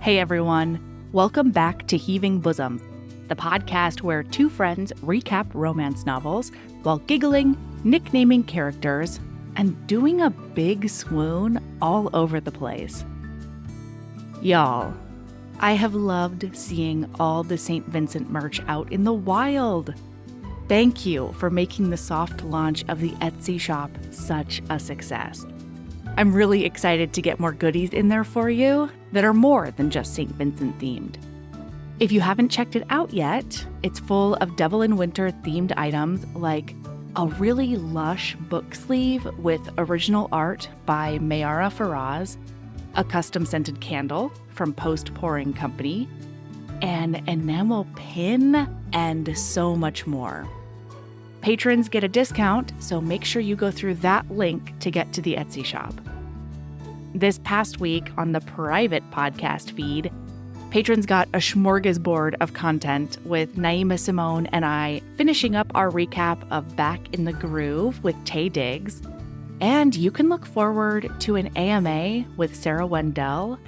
Hey everyone, welcome back to Heaving Bosoms, the podcast where two friends recap romance novels while giggling, nicknaming characters, and doing a big swoon all over the place. Y'all, I have loved seeing all the St. Vincent merch out in the wild. Thank you for making the soft launch of the Etsy shop such a success. I'm really excited to get more goodies in there for you that are more than just St. Vincent themed. If you haven't checked it out yet, it's full of Devil in Winter themed items like a really lush book sleeve with original art by Mayara Faraz, a custom scented candle from Post Pouring Company, an enamel pin, and so much more. Patrons get a discount, so make sure you go through that link to get to the Etsy shop. This past week on the private podcast feed, patrons got a smorgasbord of content with Naima Simone and I finishing up our recap of Back in the Groove with Taye Diggs. And you can look forward to an AMA with Sarah Wendell.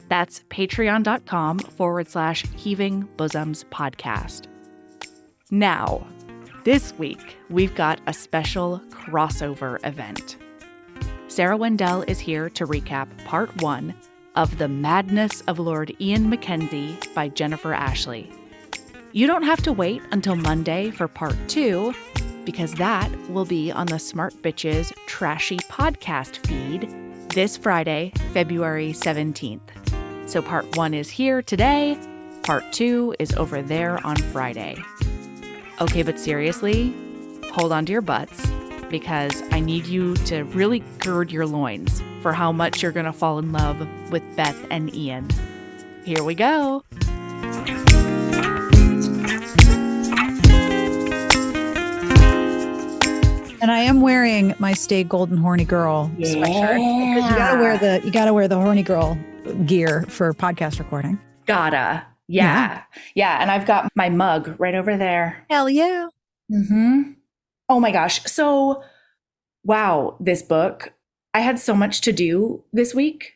That's patreon.com/Heaving Bosoms podcast. Now, this week, we've got a special crossover event. Sarah Wendell is here to recap part 1 of The Madness of Lord Ian MacKenzie by Jennifer Ashley. You don't have to wait until Monday for part 2, because that will be on the Smart Bitches Trashy podcast feed this Friday, February 17th. So part 1 is here today, part 2 is over there on Friday. Okay, but seriously, hold on to your butts, because I need you to really gird your loins for how much you're going to fall in love with Beth and Ian. Here we go. And I am wearing my Stay Golden Horny Girl sweatshirt, because you gotta wear the horny girl gear for podcast recording. Gotta. Yeah. And I've got my mug right over there. Hell yeah. Mm-hmm. Oh my gosh. So, wow, this book. I had so much to do this week,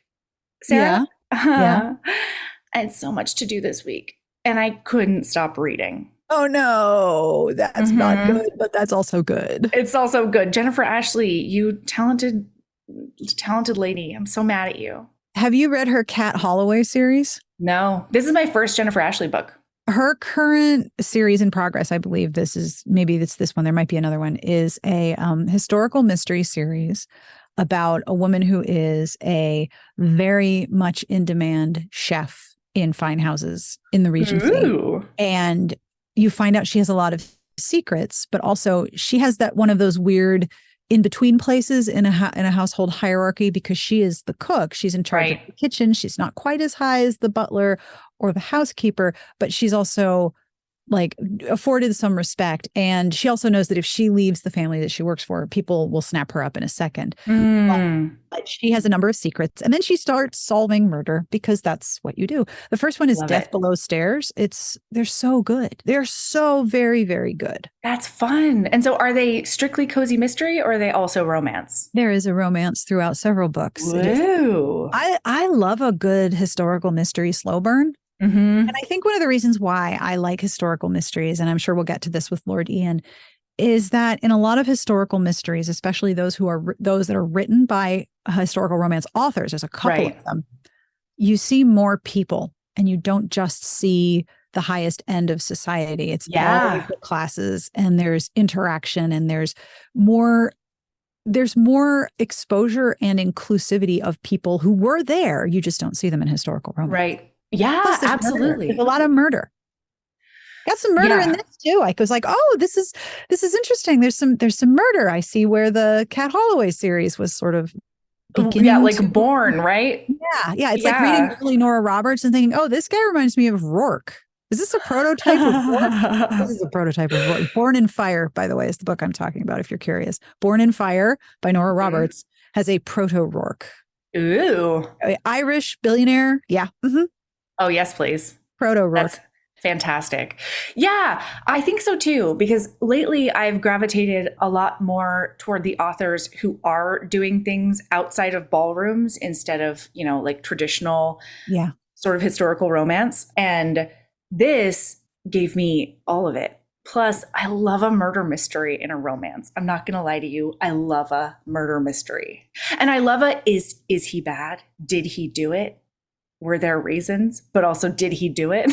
Sarah. Yeah. I had so much to do this week, and I couldn't stop reading. Oh no, that's not good, but that's also good. It's also good. Jennifer Ashley, you talented lady. I'm so mad at you. Have you read her Cat Holloway series? No, this is my first Jennifer Ashley book. Her current series in progress, I believe maybe it's this one, there might be another one, is a historical mystery series about a woman who is a very much in demand chef in fine houses in the Regency. Ooh. And you find out she has a lot of secrets, but also she has that one of those weird in-between places in a household hierarchy, because she is the cook. She's in charge of the kitchen. She's not quite as high as the butler or the housekeeper, but she's also like afforded some respect. And she also knows that if she leaves the family that she works for, people will snap her up in a second. But she has a number of secrets. And then she starts solving murder, because that's what you do. The first one is Death Below Stairs. They're so good. They're so very, very good. That's fun. And so are they strictly cozy mystery, or are they also romance? There is a romance throughout several books. Woo. I love a good historical mystery slow burn. And I think one of the reasons why I like historical mysteries, and I'm sure we'll get to this with Lord Ian, is that in a lot of historical mysteries, especially those that are written by historical romance authors, there's a couple of them, you see more people, and you don't just see the highest end of society. It's all of the classes, and there's interaction, and there's more exposure and inclusivity of people who were there. You just don't see them in historical romance. Right. Yeah, plus, absolutely. There's a lot of murder. Got some murder in this too. I was like, oh, this is interesting. There's some murder. I see where the Cat Holloway series was sort of beginning. Yeah, like born, right? Yeah. It's like reading early Nora Roberts and thinking, oh, this guy reminds me of Rourke. Is this a prototype of Rourke? This is a prototype of Rourke. Born in Fire, by the way, is the book I'm talking about, if you're curious. Born in Fire by Nora Roberts has a proto-Rourke. Ooh. Irish billionaire. Yeah. Mm-hmm. Oh, yes, please. Proto-Rourke. That's fantastic. Yeah, I think so too, because lately I've gravitated a lot more toward the authors who are doing things outside of ballrooms instead of, like traditional sort of historical romance. And this gave me all of it. Plus, I love a murder mystery in a romance. I'm not going to lie to you. I love a murder mystery. And I love is he bad? Did he do it? Were there reasons? But also, did he do it?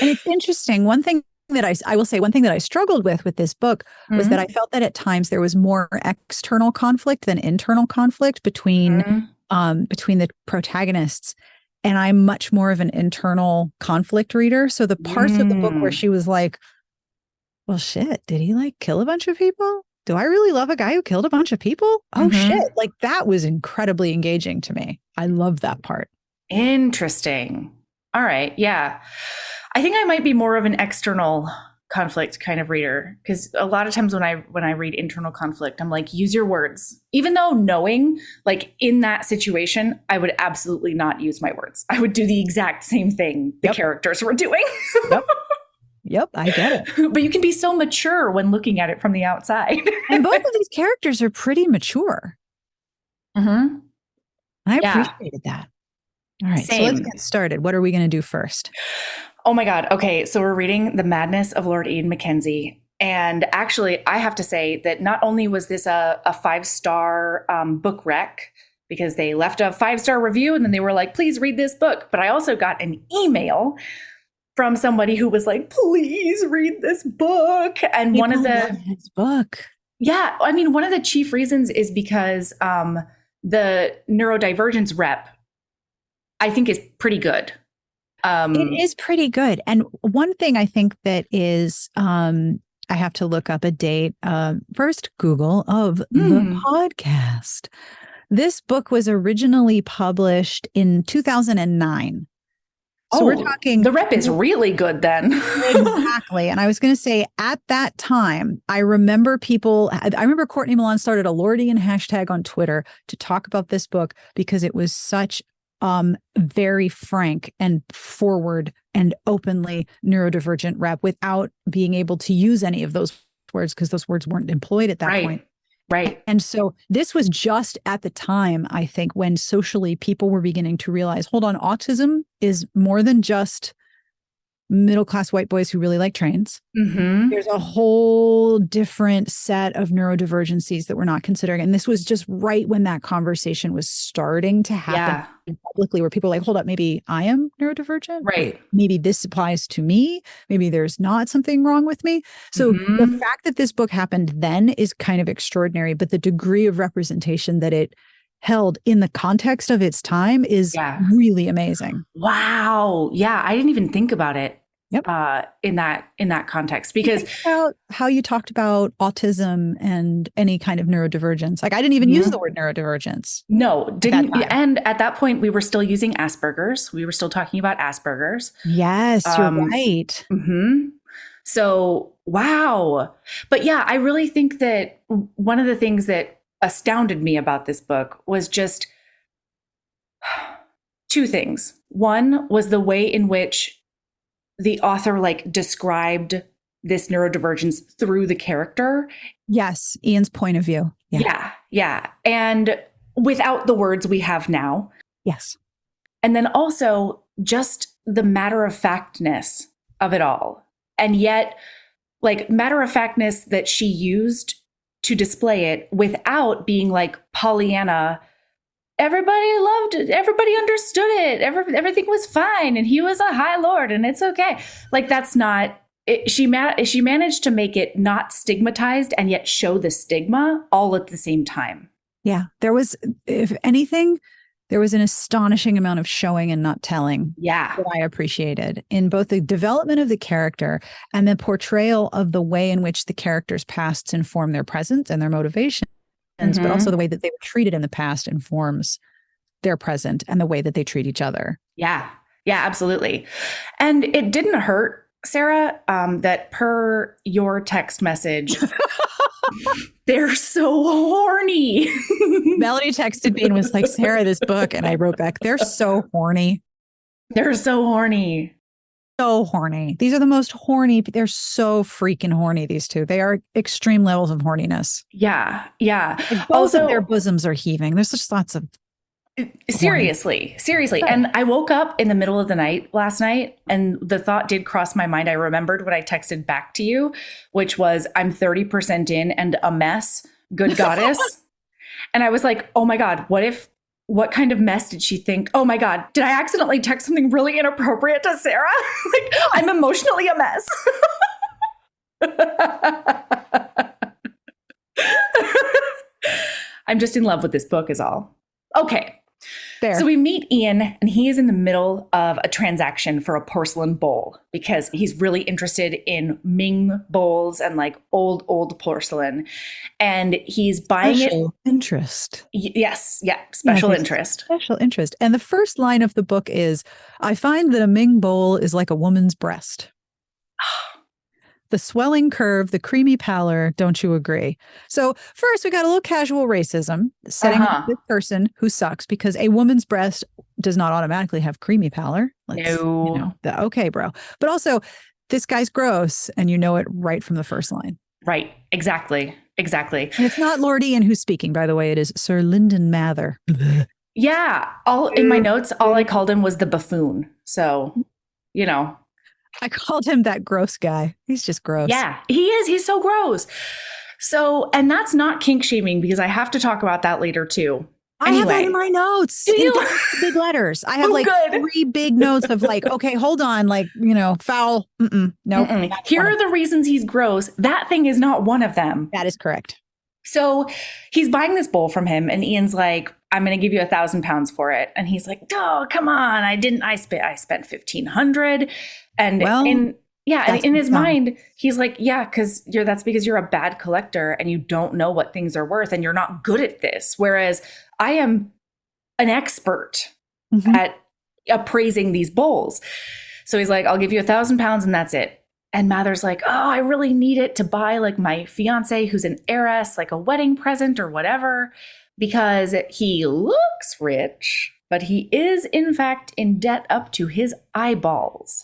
And it's interesting. One thing that I will say, one thing that I struggled with this book was that I felt that at times there was more external conflict than internal conflict between the protagonists. And I'm much more of an internal conflict reader. So the parts of the book where she was like, well, shit, did he like kill a bunch of people? Do I really love a guy who killed a bunch of people? Oh, shit. Like that was incredibly engaging to me. I love that part. Interesting. All right. Yeah. I think I might be more of an external conflict kind of reader, because a lot of times when I read internal conflict, I'm like, use your words, even though knowing like in that situation, I would absolutely not use my words. I would do the exact same thing the characters were doing. Yep, I get it. But you can be so mature when looking at it from the outside. And both of these characters are pretty mature. I appreciated that. All right, so let's get started. What are we going to do first? Oh my God. Okay. So we're reading The Madness of Lord Ian MacKenzie. And actually, I have to say that not only was this a 5-star book rec, because they left a 5-star review and then they were like, please read this book. But I also got an email from somebody who was like, please read this book. And People love his book. Yeah. I mean, one of the chief reasons is because the neurodivergence rep, I think, is pretty good. It is pretty good. And one thing I think that is, I have to look up a date, first Google of the podcast. This book was originally published in 2009. So we're talking. The rep is really good then. Exactly. And I was going to say at that time, I remember Courtney Milan started a Lord Ian hashtag on Twitter to talk about this book because it was such very frank and forward and openly neurodivergent rep without being able to use any of those words because those words weren't employed at that point. Right. And so this was just at the time, I think, when socially people were beginning to realize, hold on, autism is more than just middle-class white boys who really like trains. There's a whole different set of neurodivergencies that we're not considering. And this was just right when that conversation was starting to happen publicly, where people are like, hold up, maybe I am neurodivergent. Right. Maybe this applies to me. Maybe there's not something wrong with me. So the fact that this book happened then is kind of extraordinary, but the degree of representation that it held in the context of its time is really amazing. Wow. Yeah. I didn't even think about it. Yep. In that context, because about how you talked about autism and any kind of neurodivergence. Like I didn't even use the word neurodivergence. No, didn't. And at that point, we were still using Asperger's. We were still talking about Asperger's. Yes, you're right. So, wow. But yeah, I really think that one of the things that astounded me about this book was just two things. One was the way in which the author like described this neurodivergence through the character. Yes. Ian's point of view. Yeah. And without the words we have now. Yes. And then also just the matter of factness of it all. And yet like matter of factness that she used to display it without being like Pollyanna. Everybody loved it. Everybody understood it. Everything was fine. And he was a high lord and it's okay. Like that's not it. She managed to make it not stigmatized and yet show the stigma all at the same time. Yeah. There was, if anything, there was an astonishing amount of showing and not telling. Yeah. That I appreciated in both the development of the character and the portrayal of the way in which the characters' pasts inform their present and their motivation. But also the way that they were treated in the past informs their present and the way that they treat each other. Yeah, absolutely. And it didn't hurt, Sarah, that per your text message, they're so horny. Melody texted me and was like, Sarah, this book. And I wrote back, they're so horny. They're so horny. So horny. These are the most horny. They're so freaking horny, these two. They are extreme levels of horniness. Yeah. Like both of their bosoms are heaving. There's just lots of Seriously. Right. And I woke up in the middle of the night last night and the thought did cross my mind. I remembered what I texted back to you, which was I'm 30% in and a mess, good goddess. And I was like, oh my God, what kind of mess did she think? Oh my God, did I accidentally text something really inappropriate to Sarah? Like, I'm emotionally a mess. I'm just in love with this book is all. Okay. Fair. So we meet Ian and he is in the middle of a transaction for a porcelain bowl because he's really interested in Ming bowls and like old porcelain. And he's buying Special interest. Yes. Yeah. Special interest. Special interest. And the first line of the book is, I find that a Ming bowl is like a woman's breast. The swelling curve, the creamy pallor, don't you agree? So first, we got a little casual racism setting up this person who sucks because a woman's breast does not automatically have creamy pallor. Okay, bro. But also, this guy's gross, and you know it right from the first line. Right. Exactly. And it's not Lord Ian who's speaking, by the way. It is Sir Lyndon Mather. Yeah. All in my notes, all I called him was the buffoon. So, you know. I called him that gross guy. He's just gross. Yeah, he is. He's so gross. So, and that's not kink shaming because I have to talk about that later too. I have that in my notes. Do you? Big letters. I have three big notes of like, okay, hold on. Like, foul. No. Here are the reasons he's gross. That thing is not one of them. That is correct. So he's buying this bowl from him and Ian's like, I'm going to give you £1,000 for it. And he's like, oh, come on. I spent 1,500. And in his mind, he's like, yeah, that's because you're a bad collector and you don't know what things are worth and you're not good at this. Whereas I am an expert at appraising these bowls. So he's like, I'll give you £1,000 and that's it. And Mather's like, oh, I really need it to buy like my fiance who's an heiress, like a wedding present or whatever, because he looks rich, but he is in fact in debt up to his eyeballs.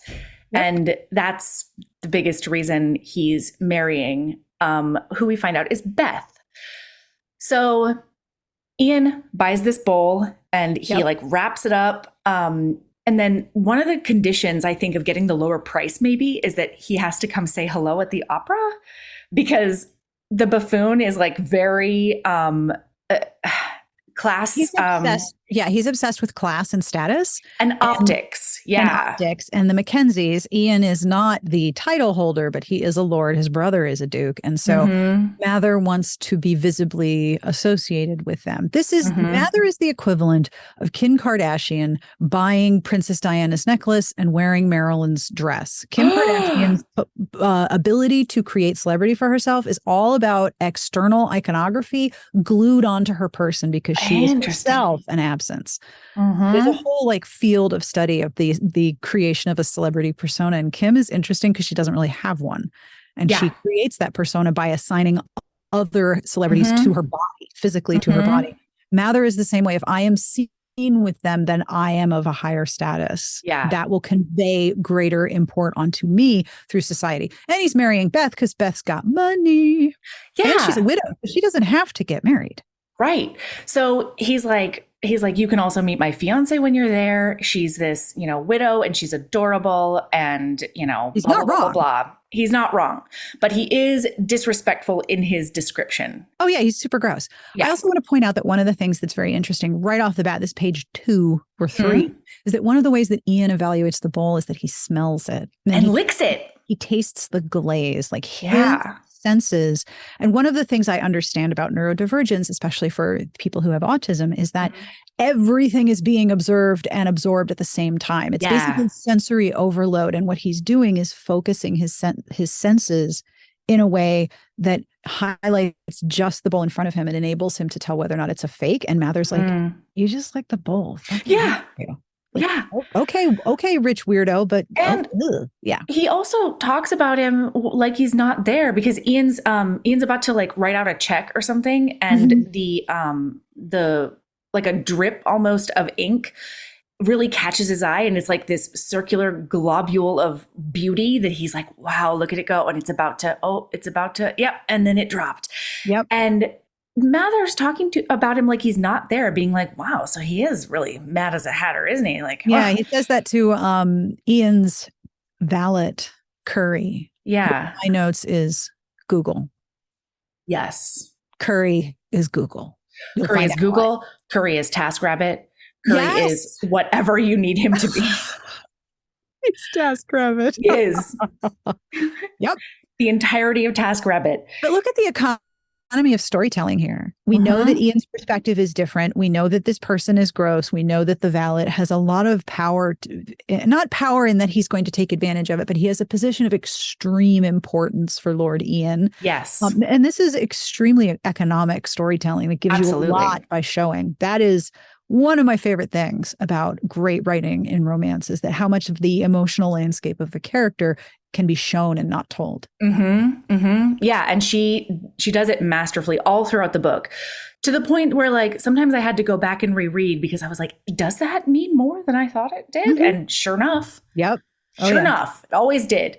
Yep. And that's the biggest reason he's marrying, who we find out is Beth. So Ian buys this bowl and he like wraps it up. And then one of the conditions I think of getting the lower price maybe is that he has to come say hello at the opera because the buffoon is like very class. He's obsessed. He's obsessed with class and status. And optics. And the MacKenzies, Ian is not the title holder, but he is a lord. His brother is a duke. And so Mather wants to be visibly associated with them. Mather is the equivalent of Kim Kardashian buying Princess Diana's necklace and wearing Marilyn's dress. Kim Kardashian's ability to create celebrity for herself is all about external iconography glued onto her person because she is herself an absence. There's a whole field of study of the creation of a celebrity persona, and Kim is interesting because she doesn't really have one, and she creates that persona by assigning other celebrities to her body, physically to her body. Mather is the same way. If I am seen with them, then I am of a higher status. Yeah, that will convey greater import onto me through society. And he's marrying Beth because Beth's got money. Yeah, and she's a widow, so she doesn't have to get married. Right. So he's like, you can also meet my fiance when you're there. She's this, widow and she's adorable and, he's not wrong. Blah. He's not wrong, but he is disrespectful in his description. Oh yeah. He's super gross. Yeah. I also want to point out that one of the things that's very interesting right off the bat, this page 2 or 3, is that one of the ways that Ian evaluates the bowl is that he smells it. And licks it. He tastes the glaze, his senses. And one of the things I understand about neurodivergence, especially for people who have autism, is that everything is being observed and absorbed at the same time. It's basically sensory overload. And what he's doing is focusing his senses in a way that highlights just the bowl in front of him and enables him to tell whether or not it's a fake. And Mather's like, you just like the bowl. Okay, rich weirdo, but he also talks about him like he's not there because Ian's about to write out a check or something, and the a drip almost of ink really catches his eye, and it's like this circular globule of beauty that he's like, wow, look at it go, and it's about to, and then it dropped. Yep. And Mather's talking about him like he's not there, being like, wow, so he is really mad as a hatter, isn't he? Like, yeah, he says that to Ian's valet, Curry. Yeah. My notes is Google. Yes. Curry is Google. Curry is Google. Why. Curry is TaskRabbit. Curry is whatever you need him to be. It's TaskRabbit. He is. Yep. The entirety of TaskRabbit. But look at the economy of storytelling here. We know that Ian's perspective is different. We know that this person is gross. We know that the valet has a lot of power, not power in that he's going to take advantage of it, but he has a position of extreme importance for Lord Ian. Yes. And this is extremely economic storytelling that gives you a lot by showing. That is one of my favorite things about great writing in romance, is that how much of the emotional landscape of the character can be shown and not told. Yeah. And she does it masterfully all throughout the book, to the point where like sometimes I had to go back and reread because I was like, does that mean more than I thought it did? And sure enough. Yep. Sure enough, it always did.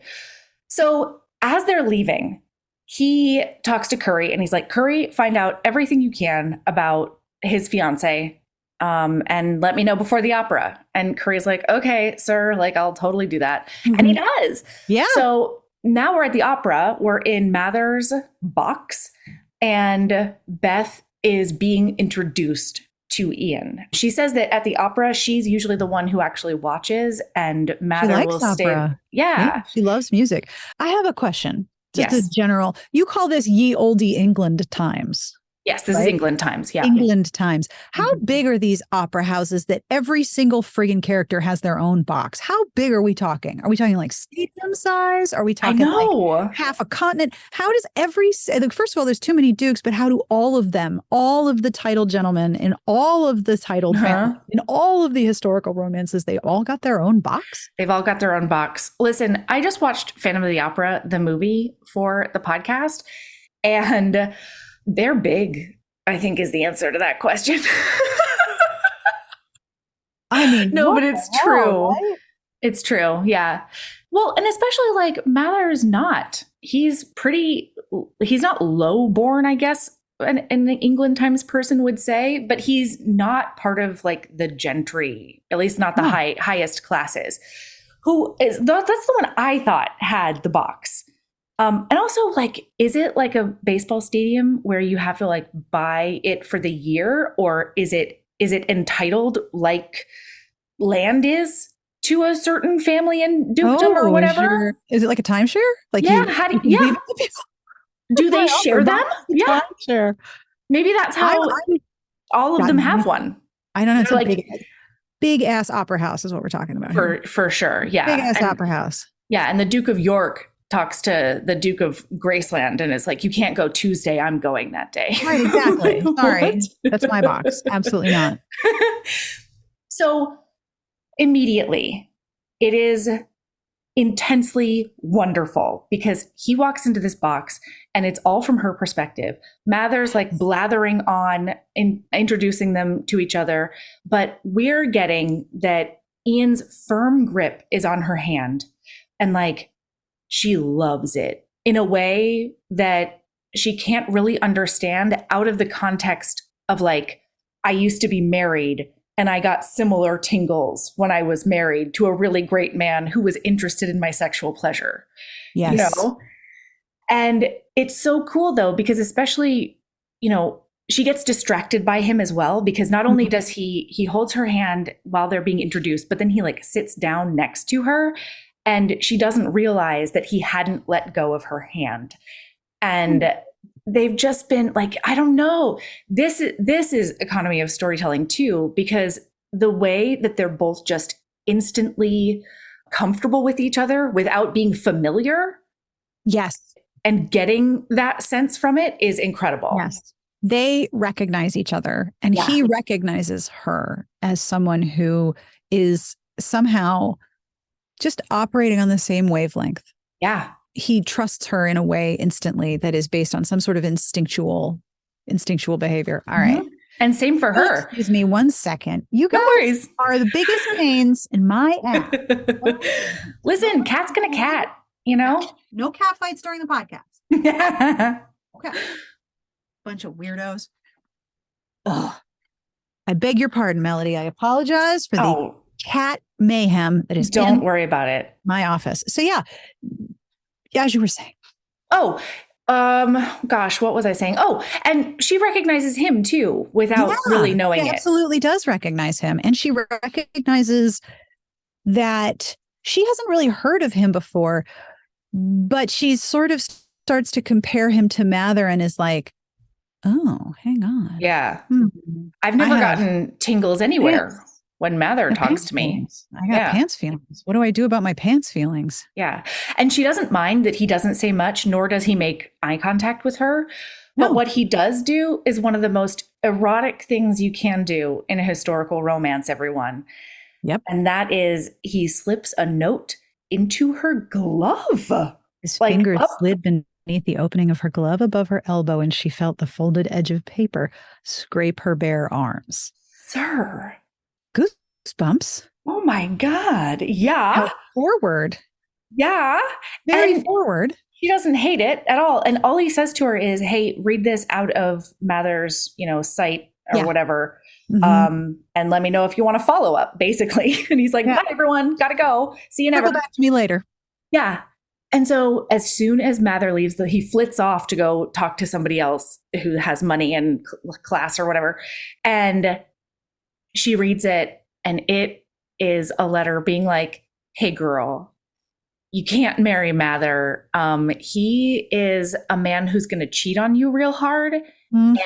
So as they're leaving, he talks to Curry and he's like, Curry, find out everything you can about his fiance. And let me know before the opera. And Curry's like, okay, sir, like I'll totally do that. And he does. Yeah. So now we're at the opera. We're in Mather's box and Beth is being introduced to Ian. She says that at the opera, she's usually the one who actually watches, and Mather will stay. Yeah. She loves music. I have a question. Just a general, you call this ye olde England times. Yes, this is England times. Yeah. England times. How big are these opera houses that every single friggin' character has their own box? How big are we talking? Are we talking like stadium size? Are we talking like half a continent? How does first of all, there's too many dukes, but how do all of them, all of the titled gentlemen in all of the titled families, in all of the historical romances, they all got their own box? They've all got their own box. Listen, I just watched Phantom of the Opera, the movie, for the podcast, and they're big, I think, is the answer to that question. I mean, no, but it's true. Right? It's true. Yeah. Well, and especially like Mather's not. He's not low born, I guess, an England times person would say, but he's not part of like the gentry, at least not the highest classes. That's the one I thought had the box. And also, like, is it like a baseball stadium where you have to like buy it for the year, or is it entitled like land is to a certain family in dukedom or whatever? Is it like a timeshare? Like, do they share them? Yeah, timeshare. Maybe that's how all of them have one. I don't know. It's like big ass opera house is what we're talking about for sure. Yeah, big ass opera house. Yeah, and the Duke of York talks to the Duke of Graceland and is like, you can't go Tuesday, I'm going that day. Right, exactly. Sorry. That's my box. Absolutely not. So immediately, it is intensely wonderful because he walks into this box and it's all from her perspective. Mather's like blathering on and introducing them to each other, but we're getting that Ian's firm grip is on her hand, and like, she loves it in a way that she can't really understand out of the context of like, I used to be married and I got similar tingles when I was married to a really great man who was interested in my sexual pleasure. Yes. You know? And it's so cool though, because especially, you know, she gets distracted by him as well, because not only does he holds her hand while they're being introduced, but then he like sits down next to her. And she doesn't realize that he hadn't let go of her hand. And they've just been like, I don't know. This is economy of storytelling too, because the way that they're both just instantly comfortable with each other without being familiar. Yes. And getting that sense from it is incredible. Yes. They recognize each other, and he recognizes her as someone who is somehow just operating on the same wavelength. Yeah. He trusts her in a way instantly that is based on some sort of instinctual behavior. All right. And same for her. Excuse me 1 second. You guys are the biggest pains in my ass. Listen, cat's gonna cat, you know? No cat fights during the podcast. Okay. Bunch of weirdos. Oh, I beg your pardon, Melody. I apologize for the cat mayhem that is Don't worry about it. My office. So yeah, as you were saying. Oh, gosh, what was I saying? Oh, and she recognizes him too without really knowing it. Absolutely does recognize him. And she recognizes that she hasn't really heard of him before, but she sort of starts to compare him to Mather and is like, oh, hang on. Yeah. I've never gotten tingles anywhere when Mather talks to me. Feelings. I got pants feelings. What do I do about my pants feelings? Yeah. And she doesn't mind that he doesn't say much, nor does he make eye contact with her. But what he does do is one of the most erotic things you can do in a historical romance, everyone. Yep. And that is he slips a note into her glove. His fingers slid beneath the opening of her glove above her elbow, and she felt the folded edge of paper scrape her bare arms. Sir. Goosebumps. Oh my God. Yeah. How forward. Yeah. Very forward. She doesn't hate it at all. And all he says to her is, hey, read this out of Mather's, site or whatever. And let me know if you want to follow up, basically. And he's like, bye, everyone. Got to go. See you never. Go back to me later. Yeah. And so as soon as Mather leaves, he flits off to go talk to somebody else who has money and class or whatever. And she reads it, and it is a letter being like, hey, girl, you can't marry Mather. He is a man who's going to cheat on you real hard.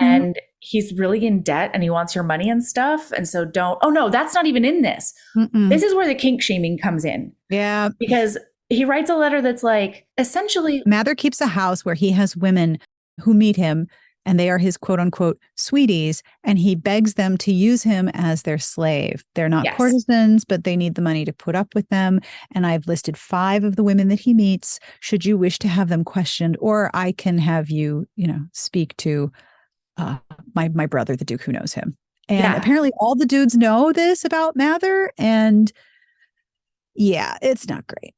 And he's really in debt and he wants your money and stuff. And so no, that's not even in this. This is where the kink shaming comes in. Yeah. Because he writes a letter that's like, essentially, Mather keeps a house where he has women who meet him, and they are his quote unquote sweeties, and he begs them to use him as their slave. They're not courtesans, but they need the money to put up with them. And I've listed 5 of the women that he meets. Should you wish to have them questioned, or I can have you, speak to my brother, the Duke, who knows him. And apparently all the dudes know this about Mather, and it's not great.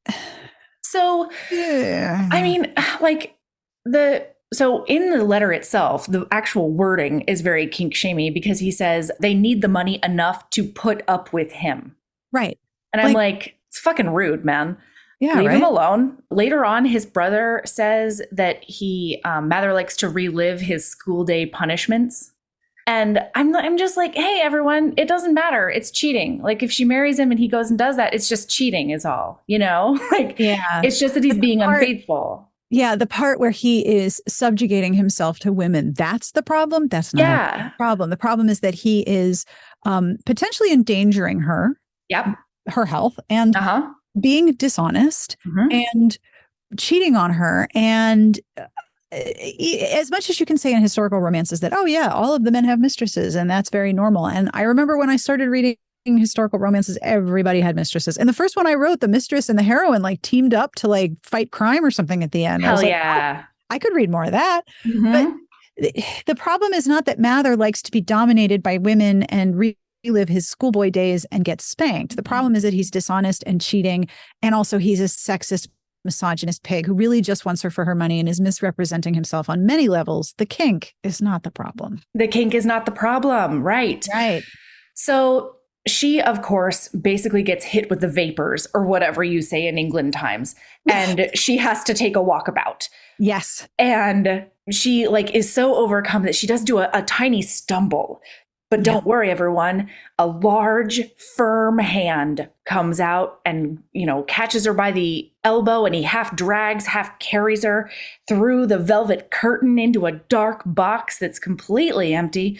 So, I mean, so in the letter itself, the actual wording is very kink shamey because he says they need the money enough to put up with him. Right. And I'm like, it's fucking rude, man. Yeah, Leave him alone. Later on, his brother says that Mather likes to relive his school day punishments. And I'm just like, hey, everyone, it doesn't matter. It's cheating. Like, if she marries him and he goes and does that, it's just cheating is all, It's just that he's being unfaithful. Yeah, the part where he is subjugating himself to women, that's the problem. That's not the problem. The problem is that he is potentially endangering her, her health, and being dishonest and cheating on her. And as much as you can say in historical romances that, all of the men have mistresses, and that's very normal. And I remember when I started reading historical romances, everybody had mistresses. And the first one I wrote, the mistress and the heroine teamed up to fight crime or something at the end. Hell yeah. I could read more of that. But the problem is not that Mather likes to be dominated by women and relive his schoolboy days and get spanked. The problem is that he's dishonest and cheating. And also he's a sexist, misogynist pig who really just wants her for her money and is misrepresenting himself on many levels. The kink is not the problem. The kink is not the problem. Right. Right. So she, of course, basically gets hit with the vapors or whatever you say in England times. And she has to take a walkabout. Yes. And she is so overcome that she does do a tiny stumble. But don't worry, everyone. A large, firm hand comes out and, catches her by the elbow, and he half drags, half carries her through the velvet curtain into a dark box that's completely empty.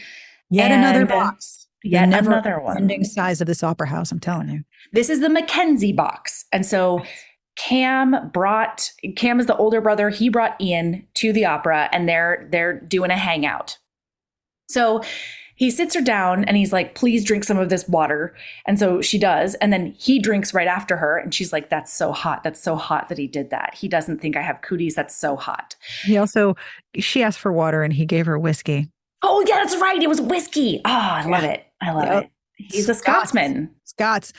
Yet another box. Yet another one. Ending size of this opera house, I'm telling you. This is the MacKenzie box. And so Cam is the older brother. He brought Ian to the opera, and they're doing a hangout. So he sits her down and he's like, please drink some of this water. And so she does. And then he drinks right after her. And she's like, that's so hot. That's so hot that he did that. He doesn't think I have cooties. That's so hot. She asked for water and he gave her whiskey. Oh, yeah, that's right. It was whiskey. Oh, I love it. I love it. He's a Scotsman. Scots.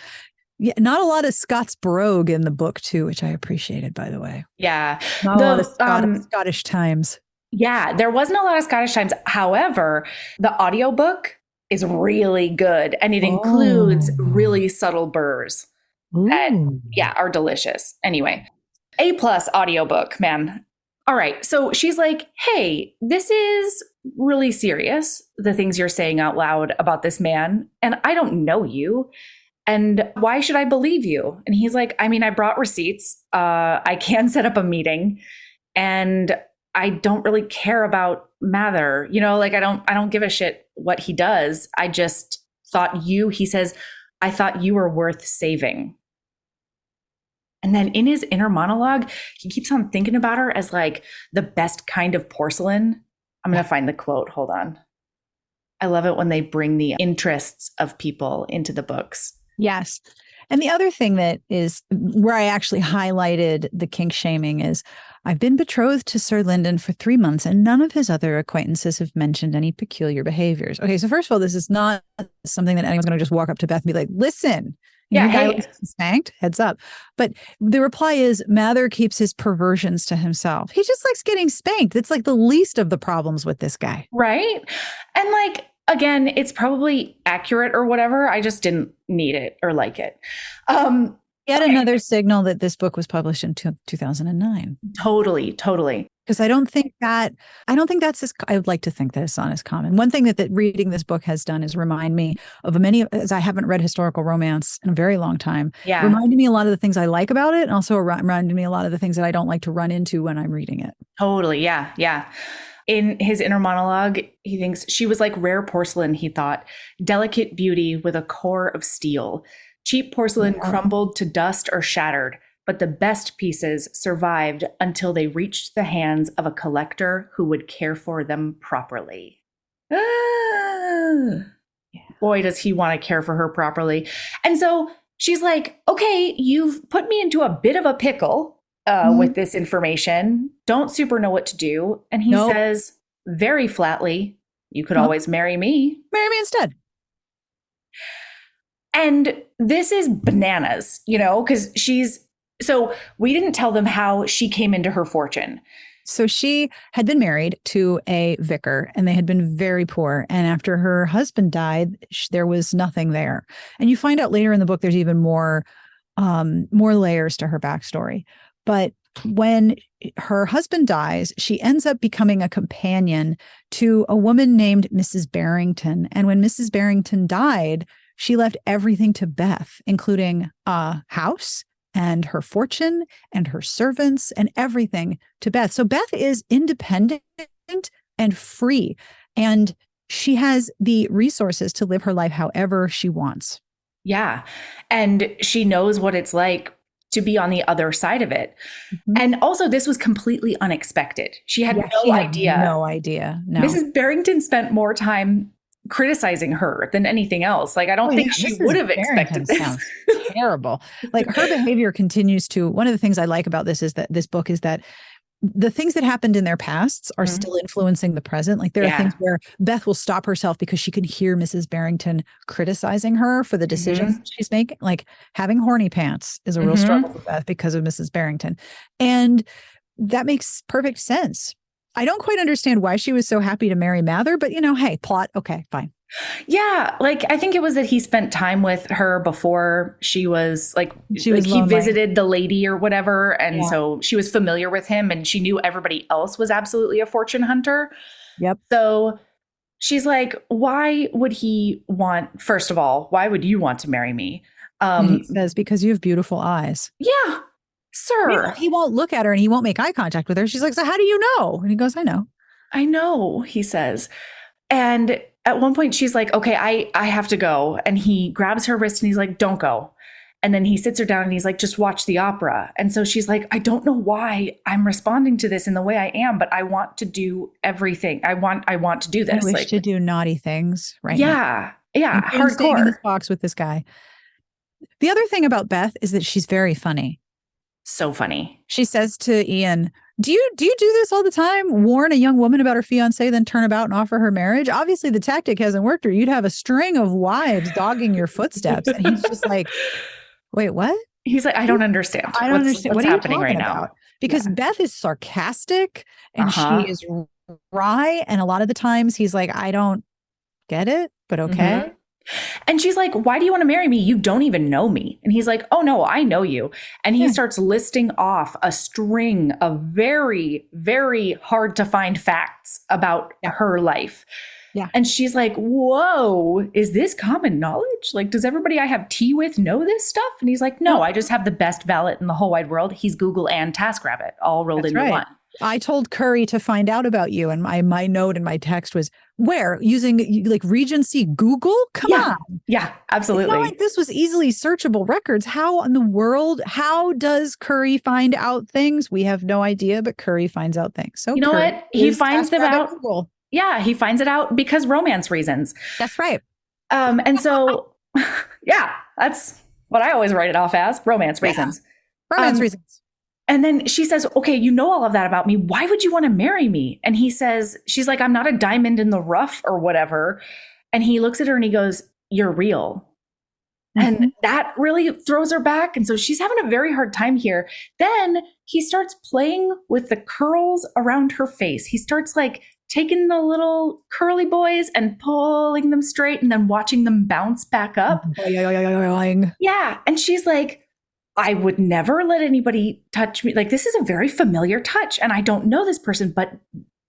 Yeah, not a lot of Scots brogue in the book, too, which I appreciated, by the way. Yeah. Not a lot of Scottish times. Yeah, there wasn't a lot of Scottish chimes. However, the audiobook is really good and it includes Oh. really subtle burrs that, Ooh. yeah, are delicious. Anyway, A plus audiobook, man. All right. So she's like, hey, this is really serious, the things you're saying out loud about this man. And I don't know you. And why should I believe you? And he's like, I mean, I brought receipts. I can set up a meeting. And I don't really care about Mather. You know, like I don't give a shit what he does. I just thought he says, I thought you were worth saving. And then in his inner monologue, he keeps on thinking about her as like the best kind of porcelain. I'm going to find the quote. Hold on. I love it when they bring the interests of people into the books. Yes. And the other thing that is where I actually highlighted the kink shaming is I've been betrothed to Sir Lyndon for 3 months and none of his other acquaintances have mentioned any peculiar behaviors. Okay, so first of all, this is not something that anyone's going to just walk up to Beth and be like, listen, Yeah, your guy hey. likes to be spanked, heads up. But the reply is Mather keeps his perversions to himself. He just likes getting spanked. It's like the least of the problems with this guy. Right. And like, again, it's probably accurate or whatever. I just didn't need it or like it. Yet another signal that this book was published in 2009. Totally. Because I don't think that's I would like to think that it's not as common. One thing that reading this book has done is remind me of as I haven't read historical romance in a very long time. Yeah. Reminded me a lot of the things I like about it, and also reminded me a lot of the things that I don't like to run into when I'm reading it. Totally. Yeah. In his inner monologue, he thinks she was like rare porcelain, he thought, delicate beauty with a core of steel. Cheap porcelain crumbled to dust or shattered, but the best pieces survived until they reached the hands of a collector who would care for them properly. Boy, does he want to care for her properly. And so she's like, okay, you've put me into a bit of a pickle with this information. Don't super know what to do. And he says very flatly, you could always marry me. Marry me instead. And this is bananas, you know, because so we didn't tell them how she came into her fortune. So she had been married to a vicar and they had been very poor. And after her husband died, there was nothing there. And you find out later in the book, there's even more layers to her backstory. But when her husband dies, she ends up becoming a companion to a woman named Mrs. Barrington. And when Mrs. Barrington died, she left everything to Beth, including a house and her fortune and her servants and everything to Beth. So Beth is independent and free, and she has the resources to live her life however she wants. Yeah. And she knows what it's like to be on the other side of it. Mm-hmm. And also, this was completely unexpected. She had no idea. No idea. No. Mrs. Barrington spent more time criticizing her than anything else. Like, I don't think she would have expected this. Sounds terrible. Like, her behavior continues to, one of the things I like about this is that this book is that the things that happened in their pasts are still influencing the present. Like, there are things where Beth will stop herself because she can hear Mrs. Barrington criticizing her for the decisions she's making. Like, having horny pants is a real struggle for Beth because of Mrs. Barrington. And that makes perfect sense. I don't quite understand why she was so happy to marry Mather, but, you know, hey, plot. Okay, fine. Yeah. Like, I think it was that he spent time with her before he visited the lady or whatever. And so she was familiar with him and she knew everybody else was absolutely a fortune hunter. Yep. So she's like, why would he want, first of all, why would you want to marry me? He says, because you have beautiful eyes. Yeah. Sir. He won't look at her and he won't make eye contact with her. She's like, so how do you know? And he goes, I know. I know, he says. And at one point she's like, okay, I have to go. And he grabs her wrist and he's like, don't go. And then he sits her down and he's like, just watch the opera. And so she's like, I don't know why I'm responding to this in the way I am, but I want to do everything. I want to do this. I wish to do naughty things, right? Yeah. Yeah. Hardcore. In this box with this guy. The other thing about Beth is that she's very funny. So funny. She says to Ian, do you do this all the time? Warn a young woman about her fiance, then turn about and offer her marriage? Obviously, the tactic hasn't worked, or you'd have a string of wives dogging your footsteps. And he's just like, wait, what? He's like, I don't understand. I don't understand. What's happening right now? Because Beth is sarcastic and she is wry. And a lot of the times he's like, I don't get it, but okay. Mhm. And she's like, why do you want to marry me? You don't even know me. And he's like, oh, no, I know you. And he Yeah. starts listing off a string of very, very hard to find facts about Yeah. her life. Yeah. And she's like, whoa, is this common knowledge? Like, does everybody I have tea with know this stuff? And he's like, no, I just have the best valet in the whole wide world. He's Google and TaskRabbit all rolled into one. I told Curry to find out about you. And my note in my text was, where? Using like Regency Google? Come on. Yeah, absolutely. It's not like this was easily searchable records. How in the world, how does Curry find out things? We have no idea, but Curry finds out things. So you know Curry what? He finds them out. Google. Yeah, he finds it out because romance reasons. That's right. And so, yeah, that's what I always write it off as, romance reasons. Romance reasons. And then she says, okay, you know all of that about me. Why would you want to marry me? And he says, she's like, I'm not a diamond in the rough or whatever. And he looks at her and he goes, you're real. And that really throws her back. And so she's having a very hard time here. Then he starts playing with the curls around her face. He starts like taking the little curly boys and pulling them straight and then watching them bounce back up. Yeah. And she's like, I would never let anybody touch me. Like, this is a very familiar touch. And I don't know this person, but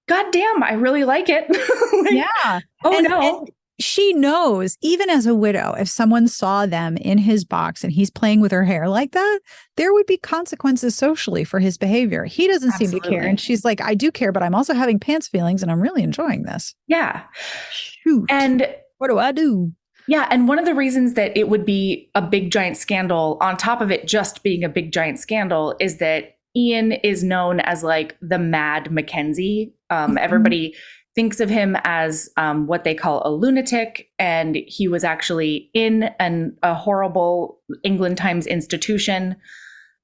goddamn, I really like it. Like, yeah. Oh, and, no. And she knows, even as a widow, if someone saw them in his box and he's playing with her hair like that, there would be consequences socially for his behavior. He doesn't seem to care. And she's like, I do care, but I'm also having pants feelings and I'm really enjoying this. Yeah. Shoot. And what do I do? Yeah. And one of the reasons that it would be a big giant scandal, on top of it just being a big giant scandal, is that Ian is known as like the mad MacKenzie. Everybody thinks of him as what they call a lunatic. And he was actually in a horrible England Times institution.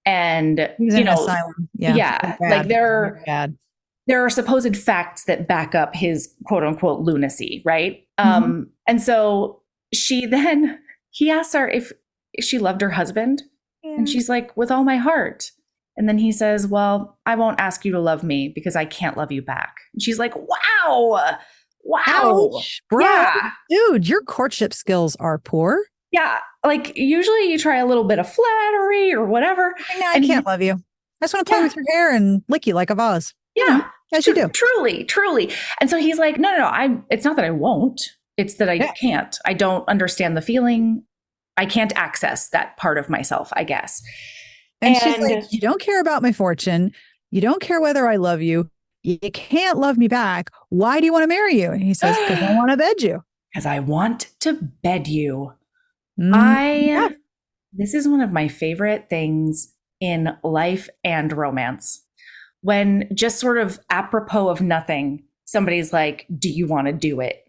And, he was in an asylum. Yeah. Like there are supposed facts that back up his quote unquote lunacy. Right. And so he asks her if she loved her husband. Yeah. And she's like, with all my heart. And then he says, well, I won't ask you to love me because I can't love you back. And she's like, wow. Ouch, bro. Yeah. Dude, your courtship skills are poor. Yeah. Like usually you try a little bit of flattery or whatever. I can't love you. I just want to play with your hair and lick you like a vase. Yeah. As you do. Truly. And so he's like, no, it's not that I won't. It's that I can't. I don't understand the feeling. I can't access that part of myself, I guess. And she's like, you don't care about my fortune. You don't care whether I love you. You can't love me back. Why do you want to marry you? And he says, because I want to bed you. Because I want to bed you. Yeah. This is one of my favorite things in life and romance. When just sort of apropos of nothing, somebody's like, do you want to do it?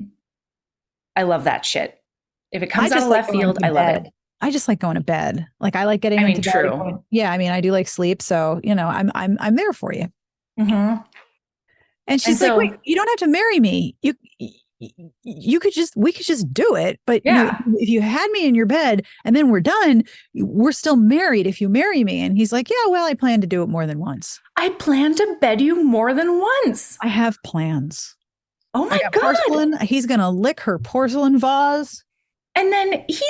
I love that shit. If it comes out of left field, I love it. I just like going to bed. Like I like getting into bed. True. Yeah, I mean, I do like sleep, so I'm there for you. Mm-hmm. And she's like, wait, you don't have to marry me. We could just do it. But if you had me in your bed and then we're done, we're still married if you marry me. And he's like, yeah, well, I plan to do it more than onse. I plan to bed you more than once. I have plans. Oh my God. Porcelain. He's going to lick her porcelain vase. And then she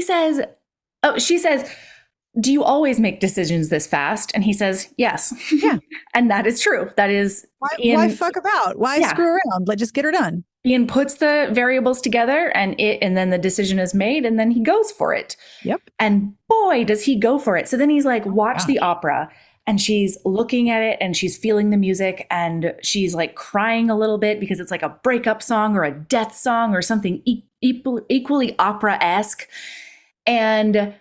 says, do you always make decisions this fast? And he says, yes. Yeah. And that is true. That is. Why fuck about? Why screw around? Let's just get her done. Ian puts the variables together and then the decision is made and then he goes for it. Yep. And boy, does he go for it. So then he's like, watch the opera. And she's looking at it and she's feeling the music and she's like crying a little bit because it's like a breakup song or a death song or something equally opera-esque. And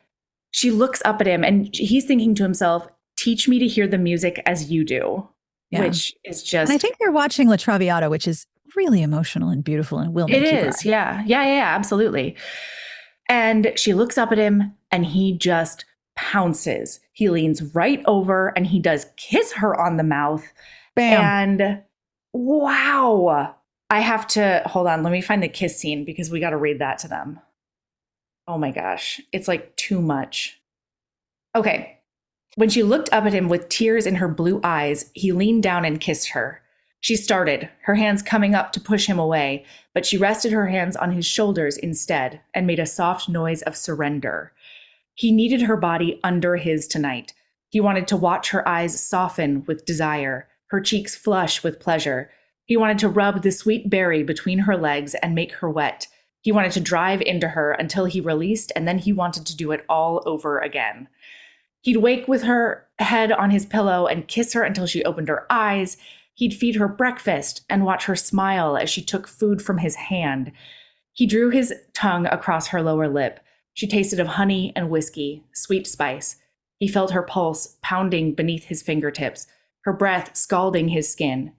she looks up at him and he's thinking to himself, teach me to hear the music as you do, which is just. And I think they're watching La Traviata, which is really emotional and beautiful and will make you cry. It is. Yeah, absolutely. And she looks up at him and he just pounces. He leans right over and he does kiss her on the mouth. Bam. And wow. I have to hold on. Let me find the kiss scene because we got to read that to them. Oh my gosh. It's like too much. Okay. When she looked up at him with tears in her blue eyes, he leaned down and kissed her. She started, her hands coming up to push him away, but she rested her hands on his shoulders instead and made a soft noise of surrender. He needed her body under his tonight. He wanted to watch her eyes soften with desire, her cheeks flush with pleasure. He wanted to rub the sweet berry between her legs and make her wet. He wanted to drive into her until he released, and then he wanted to do it all over again. He'd wake with her head on his pillow and kiss her until she opened her eyes. He'd feed her breakfast and watch her smile as she took food from his hand. He drew his tongue across her lower lip. She tasted of honey and whiskey, sweet spice. He felt her pulse pounding beneath his fingertips, her breath scalding his skin.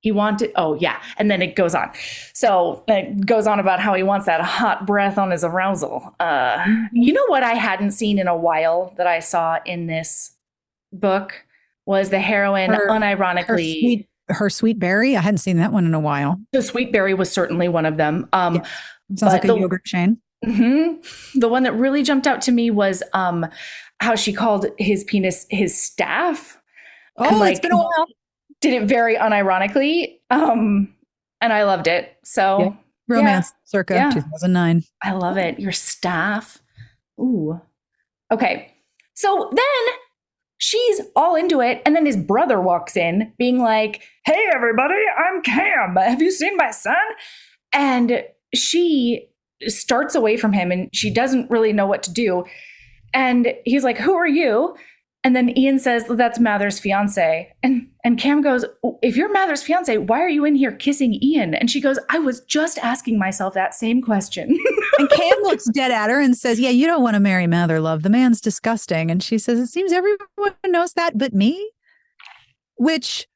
He wanted, and then it goes on. So it goes on about how he wants that hot breath on his arousal. You know what I hadn't seen in a while that I saw in this book was the heroine unironically. Her sweet berry. I hadn't seen that one in a while. The sweet berry was certainly one of them. Sounds like a yogurt chain. Mm-hmm. The one that really jumped out to me was how she called his penis his staff. Oh, it's been a while. Did it very unironically. And I loved it. So romance circa 2009. I love it. Your staff. Ooh. Okay. So then she's all into it. And then his brother walks in being like, "Hey, everybody, I'm Cam. Have you seen my son?" And she starts away from him and she doesn't really know what to do. And he's like, "Who are you?" And then Ian says, "That's Mather's fiance." And Cam goes, "If you're Mather's fiance, why are you in here kissing Ian?" And she goes, "I was just asking myself that same question." And Cam looks dead at her and says, "Yeah, you don't want to marry Mather, love. The man's disgusting." And she says, "It seems everyone knows that but me." Which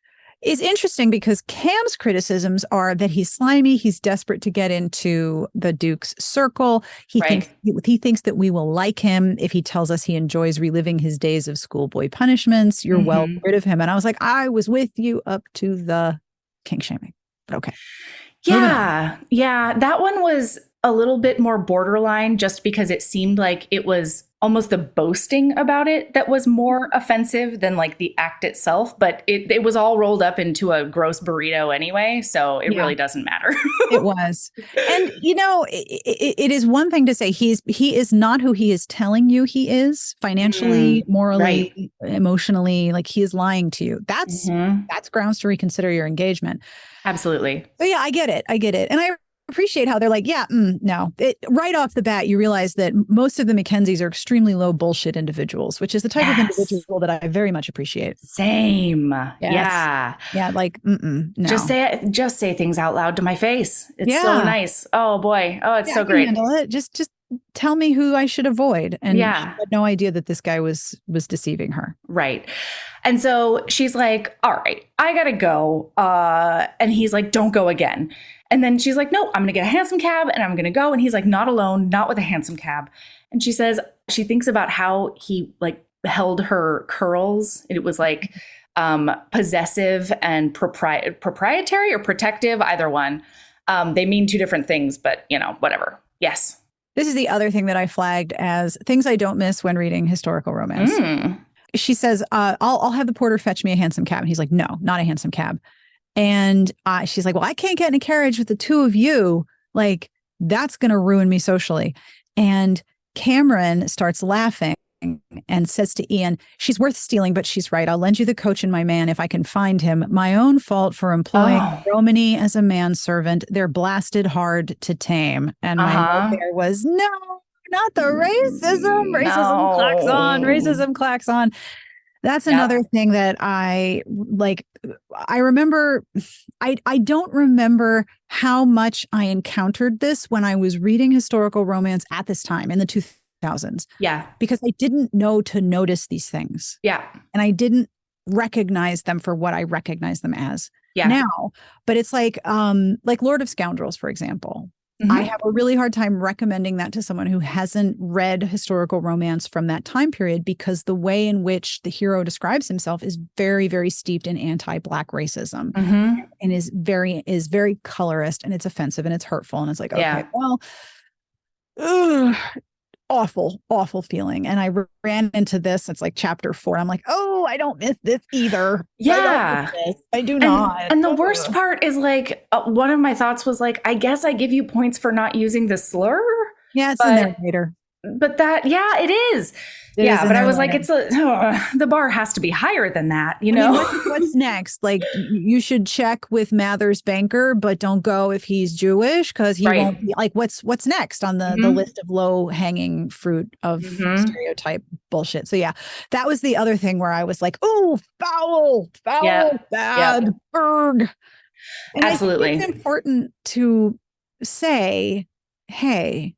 is interesting because Cam's criticisms are that he's slimy. He's desperate to get into the Duke's circle. He thinks that we will like him if he tells us he enjoys reliving his days of schoolboy punishments. You're well rid of him. And I was like, I was with you up to the kink shaming. But okay. Yeah. Yeah. That one was a little bit more borderline just because it seemed like it was almost the boasting about it that was more offensive than like the act itself. But it was all rolled up into a gross burrito anyway. So it really doesn't matter. It was. And, you know, it is one thing to say he is not who he is telling you he is financially, morally, emotionally, like he is lying to you. That's grounds to reconsider your engagement. Absolutely. But yeah, I get it. And I appreciate how they're like, no. Right off the bat, you realize that most of the MacKenzies are extremely low bullshit individuals, which is the type of individual that I very much appreciate. Same. Yes. Yeah. Yeah. Like, no. Just say things out loud to my face. It's so nice. Oh boy. Oh, it's so great. Handle it. Just tell me who I should avoid. And she had no idea that this guy was deceiving her. Right. And so she's like, "All right, I gotta go." And he's like, "Don't go again." And then she's like, "No, I'm going to get a hansom cab and I'm going to go." And he's like, "Not alone, not with a hansom cab." And she says, she thinks about how he like held her curls. It was like possessive and proprietary or protective, either one. They mean two different things, but you know, whatever. Yes. This is the other thing that I flagged as things I don't miss when reading historical romance. She says, I'll have the porter fetch me a hansom cab. And he's like, "No, not a hansom cab." And she's like, "Well, I can't get in a carriage with the two of you. Like, that's going to ruin me socially." And Cameron starts laughing and says to Ian, "She's worth stealing, but she's right. I'll lend you the coach and my man if I can find him. My own fault for employing Romany as a manservant. They're blasted hard to tame." And my note there was, no, not the racism. Racism clacks on. Racism clacks on. That's another thing that I like. I remember, I don't remember how much I encountered this when I was reading historical romance at this time in the 2000s. Yeah. Because I didn't know to notice these things. Yeah. And I didn't recognize them for what I recognize them as now. But it's like Lord of Scoundrels, for example. I have a really hard time recommending that to someone who hasn't read historical romance from that time period, because the way in which the hero describes himself is very, very steeped in anti-Black racism and is very colorist, and it's offensive and it's hurtful. And it's like, okay, well, awful, awful feeling. And I ran into this. It's like chapter 4. I'm like, oh, I don't miss this either. Yeah. I do not. And the worst part is like, one of my thoughts was like, I guess I give you points for not using the slur. Yeah, it's in there later. But that, yeah, it is. But I was like, the bar has to be higher than that, you know? I mean, what's next? Like, you should check with Mather's banker, but don't go if he's Jewish, because he won't be like, what's next on the list of low hanging fruit of stereotype bullshit. So yeah, that was the other thing where I was like, oh, foul, bad, berg. And absolutely. I think it's important to say, hey,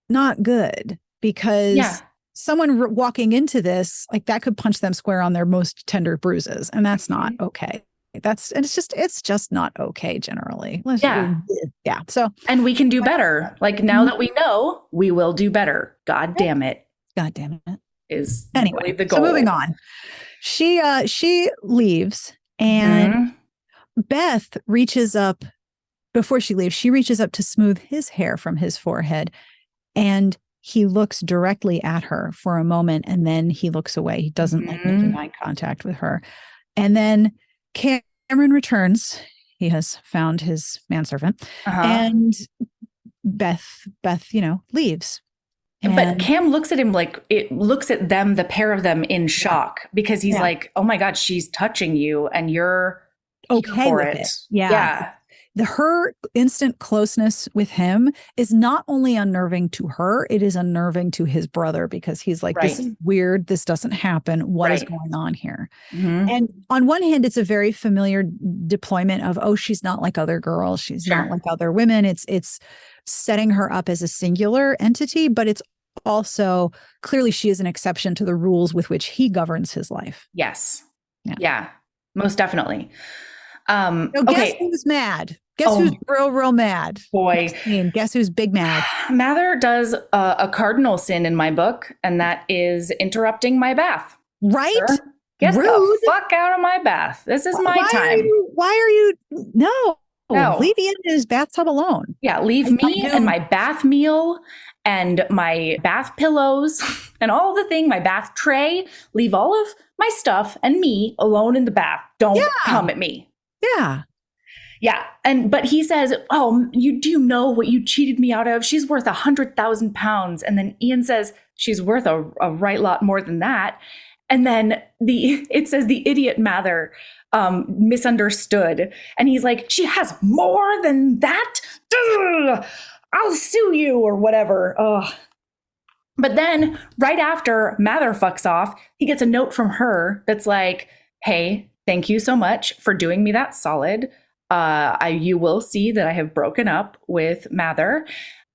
not good, because someone walking into this, like, that could punch them square on their most tender bruises, and that's not okay. It's just not okay generally. So, and we can do better. Like, now that we know, we will do better. God damn it. Is anyway really the goal. So moving on, she leaves, and Beth reaches up. Before she leaves, she reaches up to smooth his hair from his forehead, and he looks directly at her for a moment, and then he looks away. He doesn't like making eye contact with her. And then Cameron returns. He has found his manservant, and Beth, leaves. But Cam looks at him like, it looks at them, the pair of them, in shock, because he's like, oh my God, she's touching you and you're okay for it. Yeah. Her instant closeness with him is not only unnerving to her, it is unnerving to his brother, because he's like, this is weird. This doesn't happen. What is going on here? And on one hand, it's a very familiar deployment of, oh, she's not like other girls. She's not like other women. It's setting her up as a singular entity, but it's also clearly she is an exception to the rules with which he governs his life. Yes. Yeah, most definitely. Guess who's mad? Guess who's real mad? Boy. Guess who's big mad? Mather does a cardinal sin in my book, and that is interrupting my bath. Right? Sir, get the fuck out of my bath. This is my time. Why are you? No. Leave Ian in his bathtub alone. Yeah, leave me and my bath meal and my bath pillows and all the thing, my bath tray. Leave all of my stuff and me alone in the bath. Don't come at me. Yeah. Yeah. But he says, oh, do you know what you cheated me out of? She's worth 100,000 pounds. And then Ian says, she's worth a right lot more than that. And then it says the idiot Mather misunderstood. And he's like, she has more than that? Ugh, I'll sue you or whatever. Ugh. But then right after Mather fucks off, he gets a note from her that's like, hey, thank you so much for doing me that solid. You will see that I have broken up with Mather,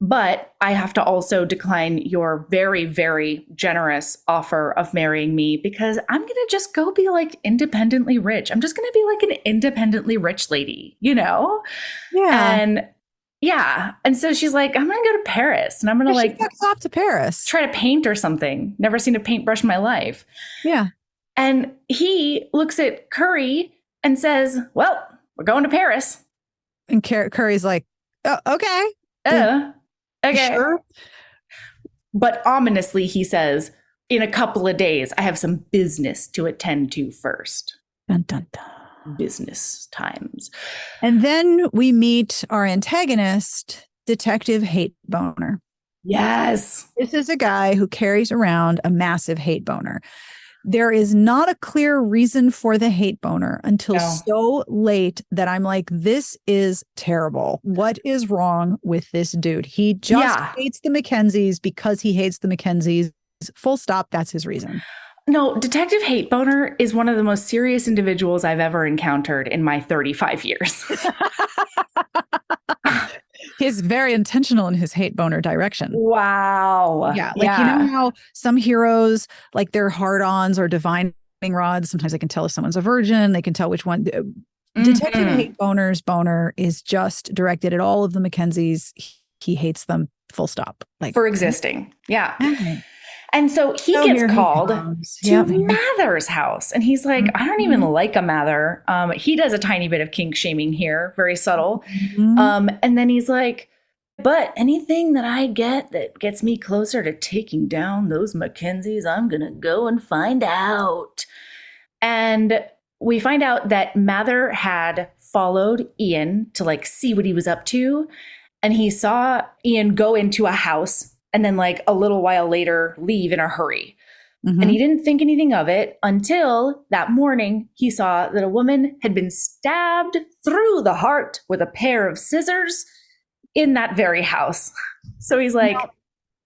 but I have to also decline your very, very generous offer of marrying me, because I'm going to just go be like independently rich. I'm just going to be like an independently rich lady, you know? Yeah. And so she's like, I'm going to go to Paris, and I'm going to she fucks off to Paris, try to paint or something. Never seen a paintbrush in my life. Yeah. And he looks at Curry and says, well, we're going to Paris. And Curry's like, oh, okay. Okay. Sure. But ominously, he says, in a couple of days, I have some business to attend to first. Dun, dun, dun. Business times. And then we meet our antagonist, Detective Hate Boner. Yes. This is a guy who carries around a massive hate boner. There is not a clear reason for the hate boner until so late that I'm like, this is terrible. What is wrong with this dude? He just hates the MacKenzies because he hates the MacKenzies. Full stop. That's his reason. No, Detective Hate Boner is one of the most serious individuals I've ever encountered in my 35 years. He's very intentional in his hate boner direction. Wow. Yeah. You know how some heroes, like their hard-ons or divine rods, sometimes they can tell if someone's a virgin. They can tell which one. Detective Hate Boner's boner is just directed at all of the MacKenzies. He hates them, full stop. Like, for existing. Yeah. Okay. And so he gets called to Mather's house. And he's like, I don't even like a Mather. He does a tiny bit of kink shaming here, very subtle. And then he's like, But anything that I get that gets me closer to taking down those MacKenzies, I'm going to go and find out. And we find out that Mather had followed Ian to like see what he was up to. And he saw Ian go into a house and then like a little while later leave in a hurry. Mm-hmm. And he didn't think anything of it until that morning he saw that a woman had been stabbed through the heart with a pair of scissors in that very house. So he's like,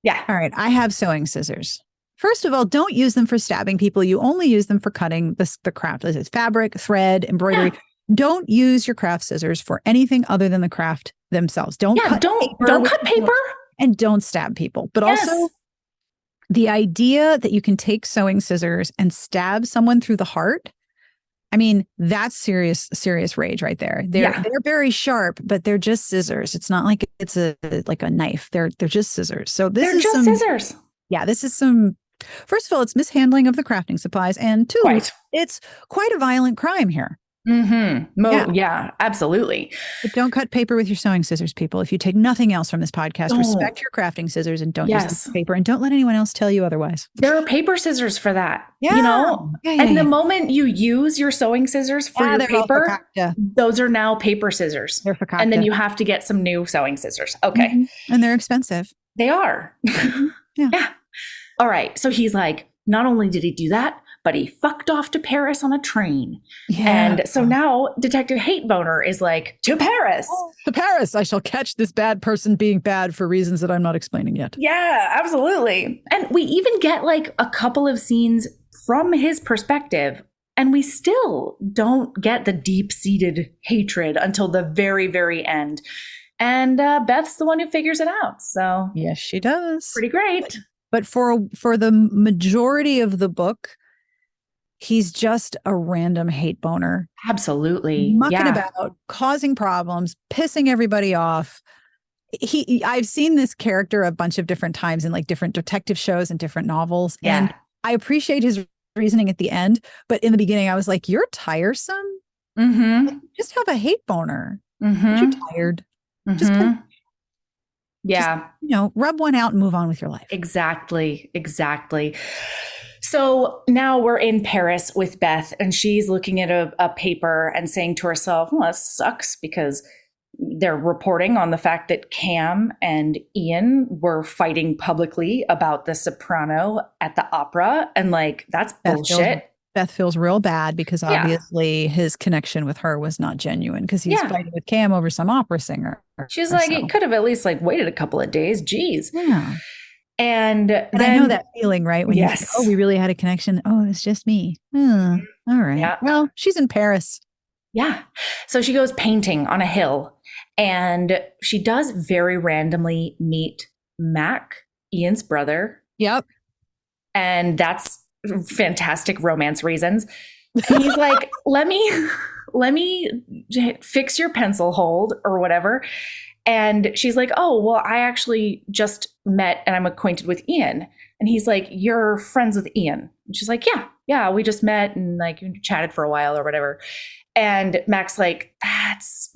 yeah. All right, I have sewing scissors. First of all, don't use them for stabbing people. You only use them for cutting the craft. It's fabric, thread, embroidery. Yeah. Don't use your craft scissors for anything other than the craft themselves. Don't cut paper and don't stab people. But also the idea that you can take sewing scissors and stab someone through the heart. I mean, that's serious rage right there. They're very sharp, but they're just scissors. It's not like it's like a knife. They're just scissors. So they're just scissors. Yeah, this is some. First of all, it's mishandling of the crafting supplies, and two, it's quite a violent crime here. Mm-hmm. Yeah, absolutely. But don't cut paper with your sewing scissors, people. If you take nothing else from this podcast, respect your crafting scissors and don't use the paper, and don't let anyone else tell you otherwise. There are paper scissors for that, you know? And the moment you use your sewing scissors for your paper, those are now paper scissors. They're fakakta. And then you have to get some new sewing scissors. Okay. Mm-hmm. And they're expensive. They are. Yeah. All right. So he's like, not only did he do that, but he fucked off to Paris on a train. Yeah. And so now Detective Hate Boner is like, to Paris. To Paris. I shall catch this bad person being bad for reasons that I'm not explaining yet. Yeah, absolutely. And we even get like a couple of scenes from his perspective, and we still don't get the deep-seated hatred until the very, very end. And Beth's the one who figures it out. So yes, she does. Pretty great. But for the majority of the book, he's just a random hate boner. Absolutely. Mucking about, causing problems, pissing everybody off. I've seen this character a bunch of different times in like different detective shows and different novels. Yeah. And I appreciate his reasoning at the end. But in the beginning, I was like, you're tiresome. Mm-hmm. Like, just have a hate boner. Mm-hmm. You're tired. Mm-hmm. Just, rub one out and move on with your life. Exactly. So now we're in Paris with Beth, and she's looking at a paper and saying to herself, well, that sucks, because they're reporting on the fact that Cam and Ian were fighting publicly about the soprano at the opera. And like, that's bullshit. Beth feels real bad because obviously his connection with her was not genuine, because he's fighting with Cam over some opera singer. She's like, it could have at least like waited a couple of days. Jeez. Yeah. And then, I know that feeling, right? When you think, oh, we really had a connection. Oh, it's just me. All right. Yeah. Well, she's in Paris. Yeah. So she goes painting on a hill, and she does very randomly meet Mac, Ian's brother. Yep. And that's fantastic romance reasons. And he's like, let me fix your pencil hold or whatever. And she's like, oh, well, I actually just met and I'm acquainted with Ian. And he's like, you're friends with Ian? And she's like, yeah, we just met and like chatted for a while or whatever. And Mac's like, that's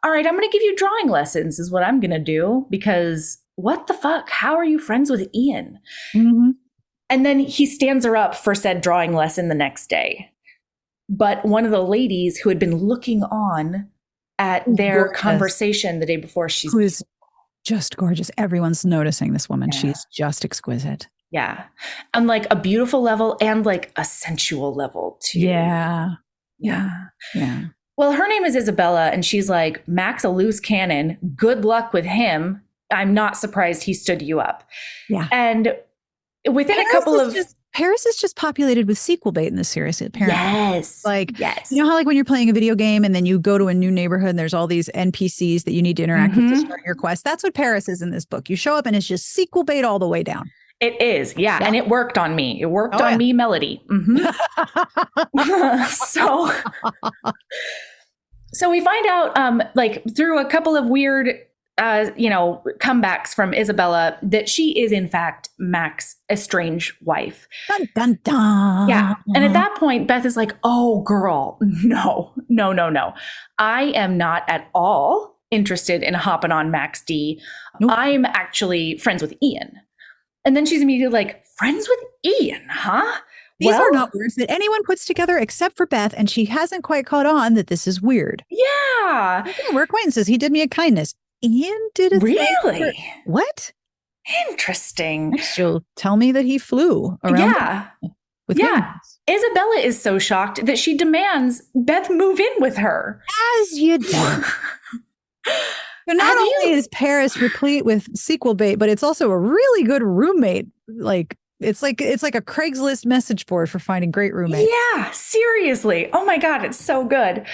all right. I'm going to give you drawing lessons is what I'm going to do, because what the fuck? How are you friends with Ian? Mm-hmm. And then he stands her up for said drawing lesson the next day. But one of the ladies who had been looking on at their conversation the day before, who is just gorgeous. Everyone's noticing this woman. Yeah. She's just exquisite. Yeah. On like a beautiful level and like a sensual level too. Yeah. Well, her name is Isabella, and she's like, Mac's a loose cannon. Good luck with him. I'm not surprised he stood you up. Yeah. And within a couple of... Paris is just populated with sequel bait in this series, apparently. Yes. You know how like when you're playing a video game and then you go to a new neighborhood and there's all these NPCs that you need to interact with to start your quest? That's what Paris is in this book. You show up and it's just sequel bait all the way down. It is. Yeah. And it worked on me. It worked on me, Melody. Mm-hmm. So we find out like through a couple of weird comebacks from Isabella that she is in fact Mac's estranged wife. Dun, dun, dun. Yeah. And at that point, Beth is like, oh girl, no. I am not at all interested in hopping on Max D. Nope. I'm actually friends with Ian. And then she's immediately like, friends with Ian, huh? These are not words that anyone puts together except for Beth, and she hasn't quite caught on that this is weird. Yeah. Okay, we're acquaintances. He did me a kindness. Ian did a really? What? Interesting. Next, you'll tell me that he flew around. With wings. Isabella is so shocked that she demands Beth move in with her. As you do. So not only is Paris replete with sequel bait, but it's also a really good roommate. It's like a Craigslist message board for finding great roommates. Yeah, seriously. Oh my God, it's so good.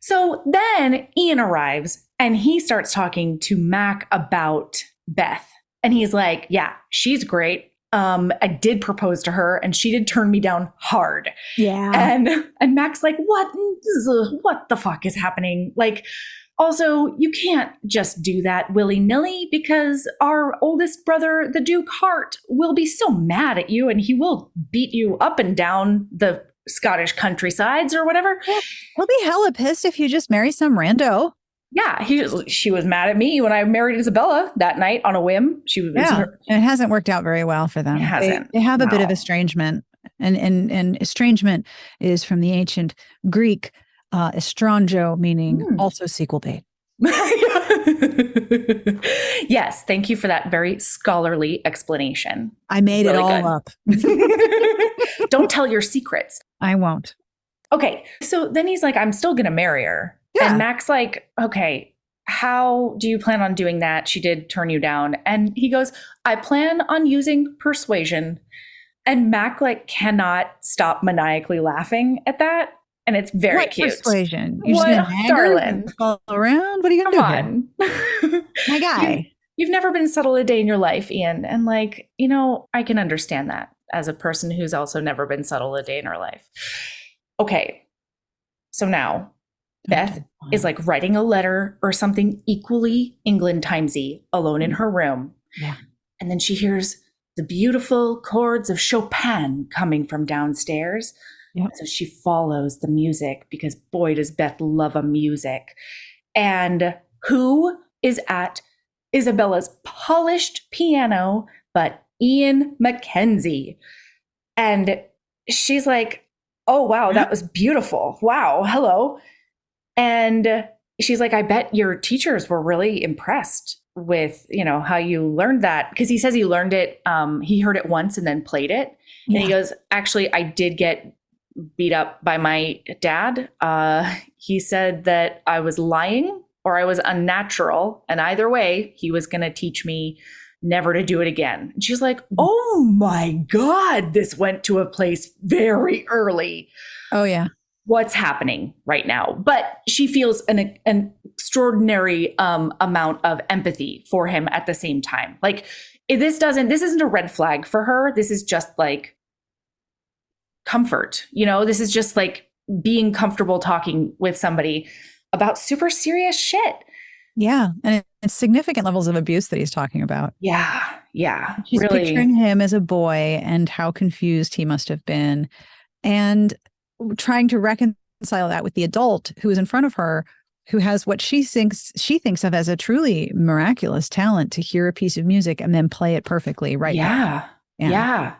So then Ian arrives and he starts talking to Mac about Beth. And he's like, yeah, she's great. I did propose to her and she did turn me down hard. Yeah. And Mac's like, what the fuck is happening? Like, also, you can't just do that willy-nilly because our oldest brother, the Duke Hart, will be so mad at you and he will beat you up and down the Scottish countrysides or whatever. Yeah. He'll be hella pissed if you just marry some rando. Yeah, she was mad at me when I married Isabella that night on a whim. And it hasn't worked out very well for them. It hasn't. They have a bit of estrangement, and estrangement is from the ancient Greek estrango, meaning also sequel bait. Yes, thank you for that very scholarly explanation. I made it all up. Don't tell your secrets. I won't. Okay, so then he's like, I'm still going to marry her. Yeah. And Mac's like, okay, how do you plan on doing that? She did turn you down. And he goes, I plan on using persuasion. And Mac cannot stop maniacally laughing at that. And it's very cute. Persuasion? You're just gonna darling, fall around? What are you gonna do? Come on. My guy. You've never been settled a day in your life, Ian. And I can understand that as a person who's also never been settled a day in her life. Okay. So now Beth is writing a letter or something equally England timesy alone in her room. Yeah. And then she hears the beautiful chords of Chopin coming from downstairs. Yep. So she follows the music because boy, does Beth love a music. And who is at Isabella's polished piano but Ian MacKenzie? And she's like, oh, wow, that was beautiful. Wow. Hello. And she's like, I bet your teachers were really impressed with, how you learned that. Because he says he learned it. He heard it once and then played it. Yeah. And he goes, actually, I did get beat up by my dad. He said that I was lying or I was unnatural. And either way, he was going to teach me never to do it again. And she's like, oh my God, this went to a place very early. Oh, yeah. What's happening right now? But she feels an extraordinary amount of empathy for him at the same time. This isn't a red flag for her. This is just comfort. This is just being comfortable talking with somebody about super serious shit. Yeah. And it's significant levels of abuse that he's talking about. Yeah. Yeah. She's really picturing him as a boy and how confused he must have been. And trying to reconcile that with the adult who is in front of her, who has what she thinks of as a truly miraculous talent to hear a piece of music and then play it perfectly right now. Yeah.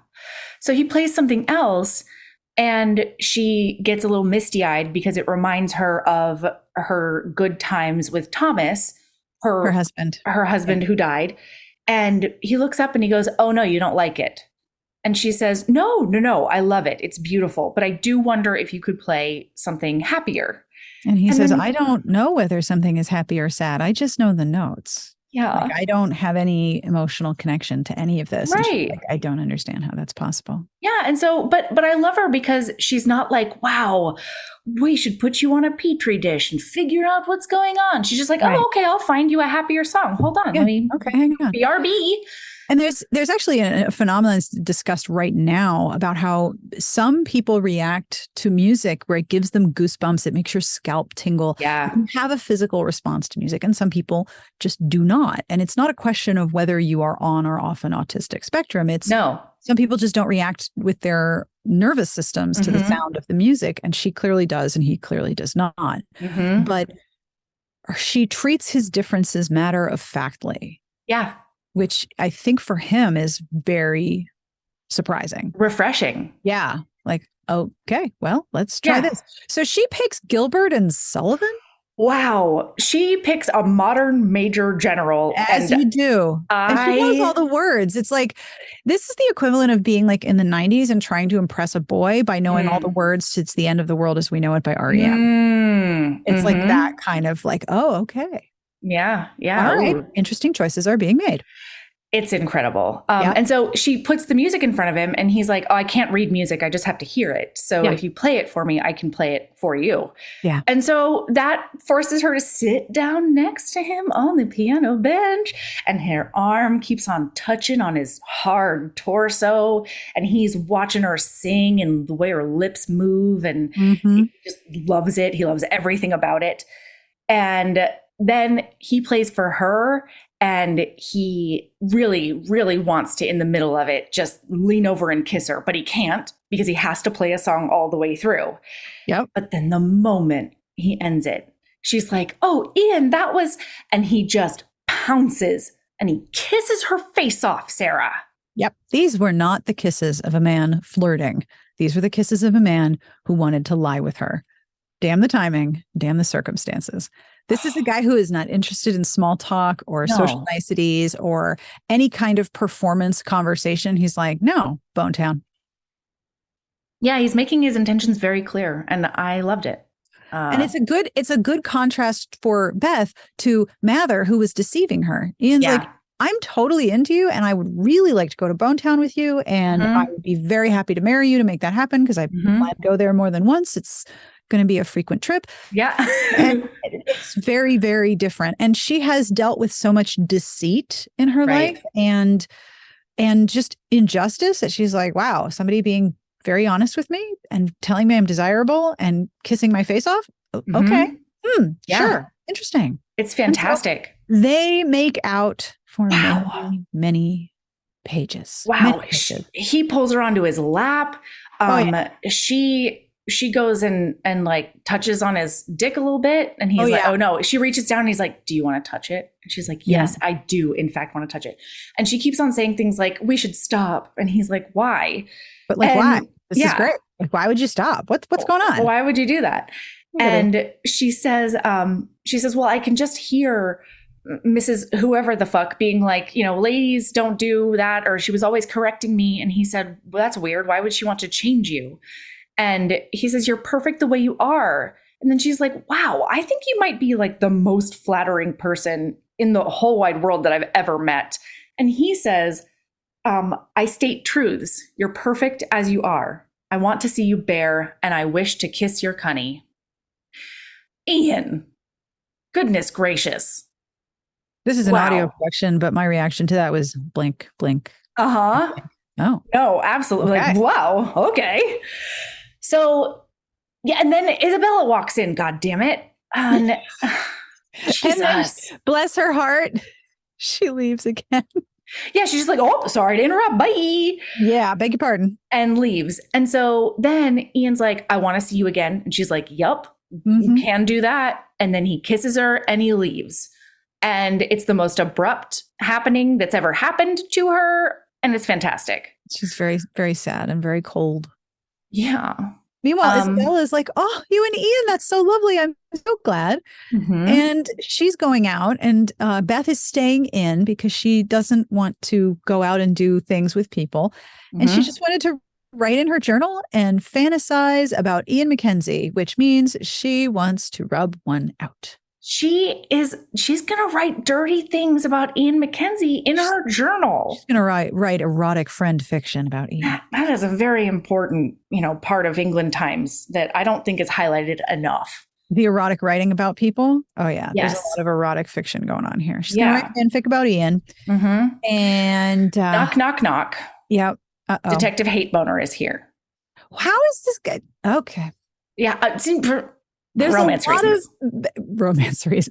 So he plays something else and she gets a little misty-eyed because it reminds her of her good times with Thomas, her husband who died. And he looks up and he goes, oh no, you don't like it. And she says, no, I love it. It's beautiful. But I do wonder if you could play something happier. And he says, I don't know whether something is happy or sad. I just know the notes. Yeah. I don't have any emotional connection to any of this. Right. I don't understand how that's possible. Yeah. And so, but I love her because she's not like, wow, we should put you on a petri dish and figure out what's going on. She's just like, right. Oh, okay, I'll find you a happier song. Hold on. Hang on. BRB. And there's actually a phenomenon that's discussed right now about how some people react to music where it gives them goosebumps. It makes your scalp tingle. Yeah. You have a physical response to music, and some people just do not. And it's not a question of whether you are on or off an autistic spectrum. Some people just don't react with their nervous systems to the sound of the music. And she clearly does, and he clearly does not. Mm-hmm. But she treats his differences matter of factly. Yeah. Which I think for him is very surprising. Refreshing. Yeah. Like, okay, well, let's try this. So she picks Gilbert and Sullivan. Wow. She picks a modern major general. As you do. And she knows all the words. It's like, this is the equivalent of being like in the 90s and trying to impress a boy by knowing all the words to It's the End of the World as We Know It by REM. It's like that kind of like, oh, okay. Yeah. Yeah. All right. Interesting choices are being made. It's incredible. And so she puts the music in front of him and he's like, oh, I can't read music. I just have to hear it. So if you play it for me, I can play it for you. Yeah. And so that forces her to sit down next to him on the piano bench. And her arm keeps on touching on his hard torso. And he's watching her sing and the way her lips move. And he just loves it. He loves everything about it. And then he plays for her. And he really, really wants to, in the middle of it, just lean over and kiss her. But he can't because he has to play a song all the way through. Yep. But then the moment he ends it, she's like, oh, Ian, that was... And he just pounces and he kisses her face off, Sarah. Yep. These were not the kisses of a man flirting. These were the kisses of a man who wanted to lie with her. Damn the timing. Damn the circumstances. This is a guy who is not interested in small talk or social niceties or any kind of performance conversation. He's like, no, Bonetown. Yeah, he's making his intentions very clear, and I loved it. And it's a good contrast for Beth to Mather, who was deceiving her. Ian's like, I'm totally into you, and I would really like to go to Bonetown with you, and I would be very happy to marry you to make that happen because I plan to go there more than once. It's going to be a frequent trip. Yeah. And it's very, very different. And she has dealt with so much deceit in her life and just injustice that she's like, wow, somebody being very honest with me and telling me I'm desirable and kissing my face off. Okay. Sure. Interesting. It's fantastic. So they make out for many, many pages. Wow. Many pages. He pulls her onto his lap. She goes and like touches on his dick a little bit. And he's oh no, she reaches down and he's like, do you want to touch it? And she's like, yes, I do in fact want to touch it. And she keeps on saying things like, we should stop. And he's like, why? But like, why? This is great. Like, why would you stop? What's going on? Why would you do that? And she says, well, I can just hear Mrs. whoever the fuck being like, ladies don't do that. Or she was always correcting me. And he said, well, that's weird. Why would she want to change you? And he says, you're perfect the way you are. And then she's like, wow, I think you might be like the most flattering person in the whole wide world that I've ever met. And he says, I state truths. You're perfect as you are. I want to see you bare, and I wish to kiss your cunny. Ian, goodness gracious. This is an audio production, but my reaction to that was blink, blink. Uh-huh. Oh. No, absolutely. Okay. Like, wow. Okay. So, yeah, and then Isabella walks in, God damn it. And Jesus. And bless her heart, she leaves again. Yeah, she's just like, oh, sorry to interrupt. Bye. Yeah, beg your pardon. And leaves. And so then Ian's like, I want to see you again. And she's like, yup, you can do that. And then he kisses her and he leaves. And it's the most abrupt happening that's ever happened to her. And it's fantastic. She's very, very sad and very cold. Yeah. Meanwhile, Isabella is like, oh, you and Ian, that's so lovely. I'm so glad. And she's going out and Beth is staying in because she doesn't want to go out and do things with people. And she just wanted to write in her journal and fantasize about Ian MacKenzie, which means she wants to rub one out. She's going to write dirty things about Ian MacKenzie in her journal. She's going to write erotic friend fiction about Ian. That is a very important, part of England Times that I don't think is highlighted enough. The erotic writing about people. Oh yeah. Yes. There's a lot of erotic fiction going on here. She's going to write fanfic about Ian. And knock, knock, knock. Yep. Detective Hate Boner is here. How is this good? Okay. Yeah. There's romance reasons.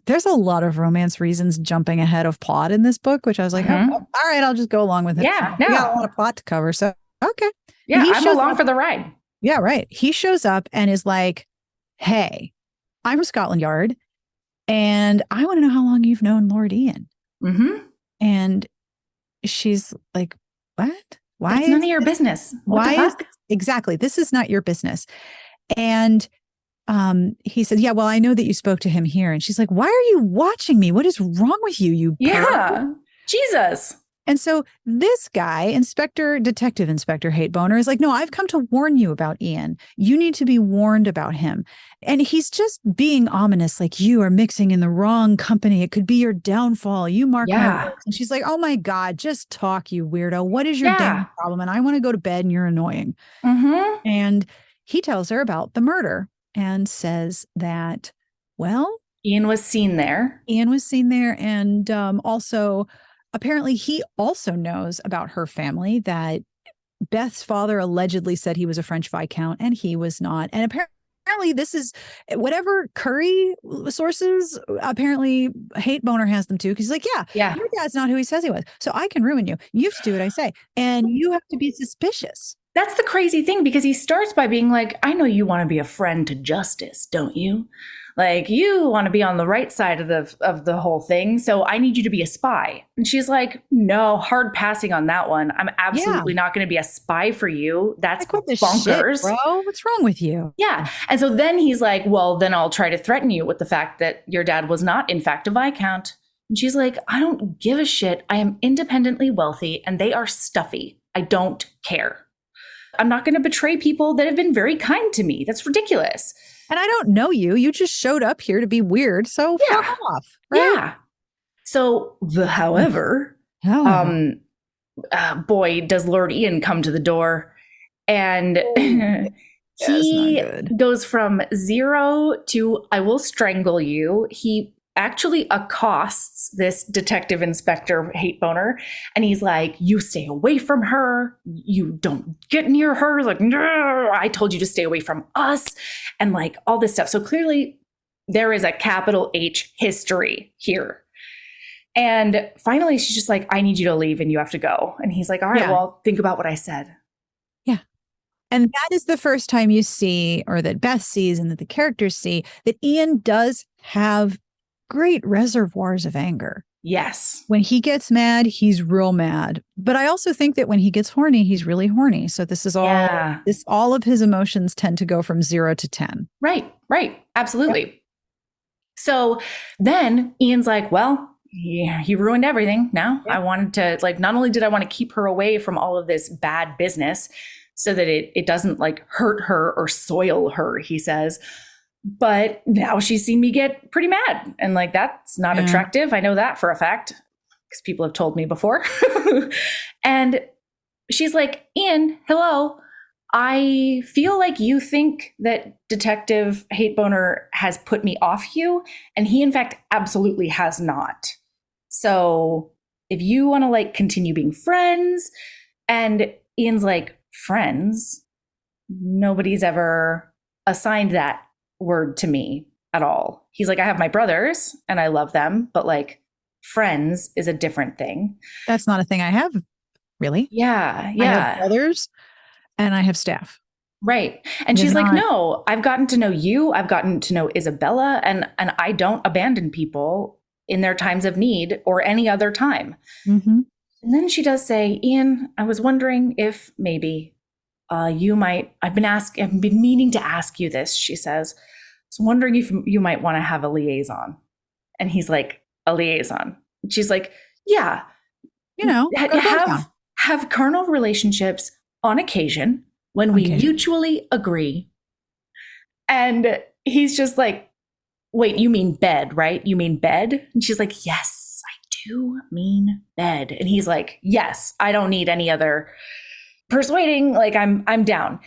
There's a lot of romance reasons jumping ahead of plot in this book, which I was like, oh, all right, I'll just go along with it. Yeah, we got a lot of plot to cover, so okay. Yeah, I'm along for the ride. Yeah, right. He shows up and is like, "Hey, I'm from Scotland Yard, And I want to know how long you've known Lord Ian. Mm-hmm. And she's like, what? Why? That's none of your business. What the fuck? Exactly. This is not your business. And he said, yeah, well, I know that you spoke to him here. And she's like, why are you watching me? What is wrong with you, you Yeah. Jesus. And so this guy, Detective Inspector Hate Boner, is like, no, I've come to warn you about Ian. You need to be warned about him. And he's just being ominous, like, you are mixing in the wrong company. It could be your downfall. You mark my words. And she's like, oh my God, just talk, you weirdo. What is your damn problem? And I want to go to bed and you're annoying. Mm-hmm. And he tells her about the murder and says that, well, Ian was seen there. And also, apparently, he also knows about her family, that Beth's father allegedly said he was a French Viscount and he was not. And apparently this is whatever Curry sources, apparently Hate Boner has them too. Because he's like, yeah, your dad's not who he says he was. So I can ruin you. You have to do what I say. And you have to be suspicious. That's the crazy thing, because he starts by being like, I know you want to be a friend to justice, don't you? Like, you want to be on the right side of the whole thing. So I need you to be a spy. And she's like, no, hard passing on that one. I'm absolutely not going to be a spy for you. That's bonkers. Shit, bro. What's wrong with you? Yeah. And so then he's like, well, then I'll try to threaten you with the fact that your dad was not, in fact, a Viscount. And she's like, I don't give a shit. I am independently wealthy and they are stuffy. I don't care. I'm not going to betray people that have been very kind to me. That's ridiculous. And I don't know you. You just showed up here to be weird. So fuck off. Right? Yeah. So, however, boy, does Lord Ian come to the door. And he goes from 0 to, I will strangle you. He actually accosts this Detective Inspector Hate Boner. And he's like, you stay away from her. You don't get near her. Like, no, I told you to stay away from us. And like all this stuff. So clearly there is a capital H history here. And finally, she's just like, I need you to leave and you have to go. And he's like, all right, well, think about what I said. Yeah. And that is the first time you see, or that Beth sees and that the characters see, that Ian does have great reservoirs of anger. Yes. When he gets mad, he's real mad. But I also think that when he gets horny, he's really horny. So this is all of his emotions tend to go from 0 to 10. Right. Absolutely. Yep. So then Ian's like, well, he ruined everything now. Yep. I wanted to, like, not only did I want to keep her away from all of this bad business so that it doesn't like hurt her or soil her, he says, but now she's seen me get pretty mad. And like, that's not attractive. I know that for a fact because people have told me before. And she's like, Ian, hello. I feel like you think that Detective Hate Boner has put me off you. And he, in fact, absolutely has not. So if you want to like continue being friends, and Ian's like, friends? Nobody's ever assigned that word to me at all. He's like, I have my brothers and I love them, but like friends is a different thing. That's not a thing I have, really. Yeah. I have brothers and I have staff. Right. And she's like, no, I've gotten to know you. I've gotten to know Isabella, and I don't abandon people in their times of need or any other time. Mm-hmm. And then she does say, Ian, I was wondering if maybe you might, I've been meaning to ask you this, she says. I was wondering if you might want to have a liaison. And he's like, a liaison. And she's like, yeah, you know, have carnal relationships on occasion when we mutually agree. And he's just like, wait, you mean bed, right? You mean bed? And she's like, yes, I do mean bed. And he's like, yes, I don't need any other persuading. Like, I'm down.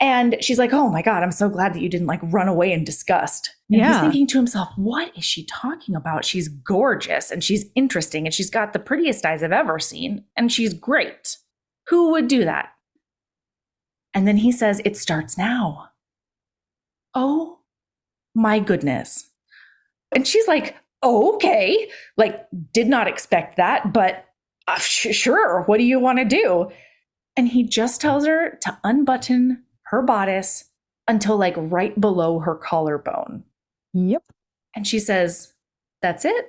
And she's like, oh my God, I'm so glad that you didn't like run away in disgust. And he's thinking to himself, what is she talking about? She's gorgeous and she's interesting and she's got the prettiest eyes I've ever seen. And she's great. Who would do that? And then he says, it starts now. Oh my goodness. And she's like, oh, okay. Like, did not expect that, but sure. What do you want to do? And he just tells her to unbutton her bodice until like right below her collarbone. Yep. And she says, that's it?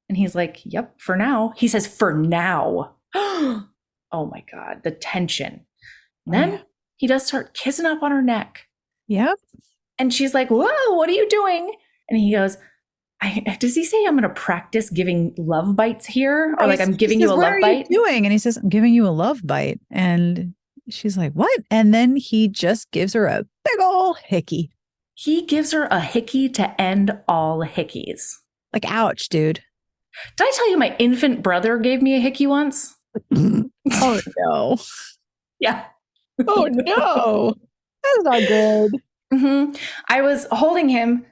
And he's like, yep, for now. He says, for now. Oh my God, the tension. And then he does start kissing up on her neck. Yep. And she's like, whoa, what are you doing? And he goes, does he say I'm going to practice giving love bites here? Or like, I'm giving you a love bite? What are you doing? And he says, I'm giving you a love bite. And she's like, what? And then he just gives her a big ol' hickey. He gives her a hickey to end all hickeys. Like, ouch, dude. Did I tell you my infant brother gave me a hickey once? Oh, no. Yeah. Oh, no. That's not good. Mm-hmm. I was holding him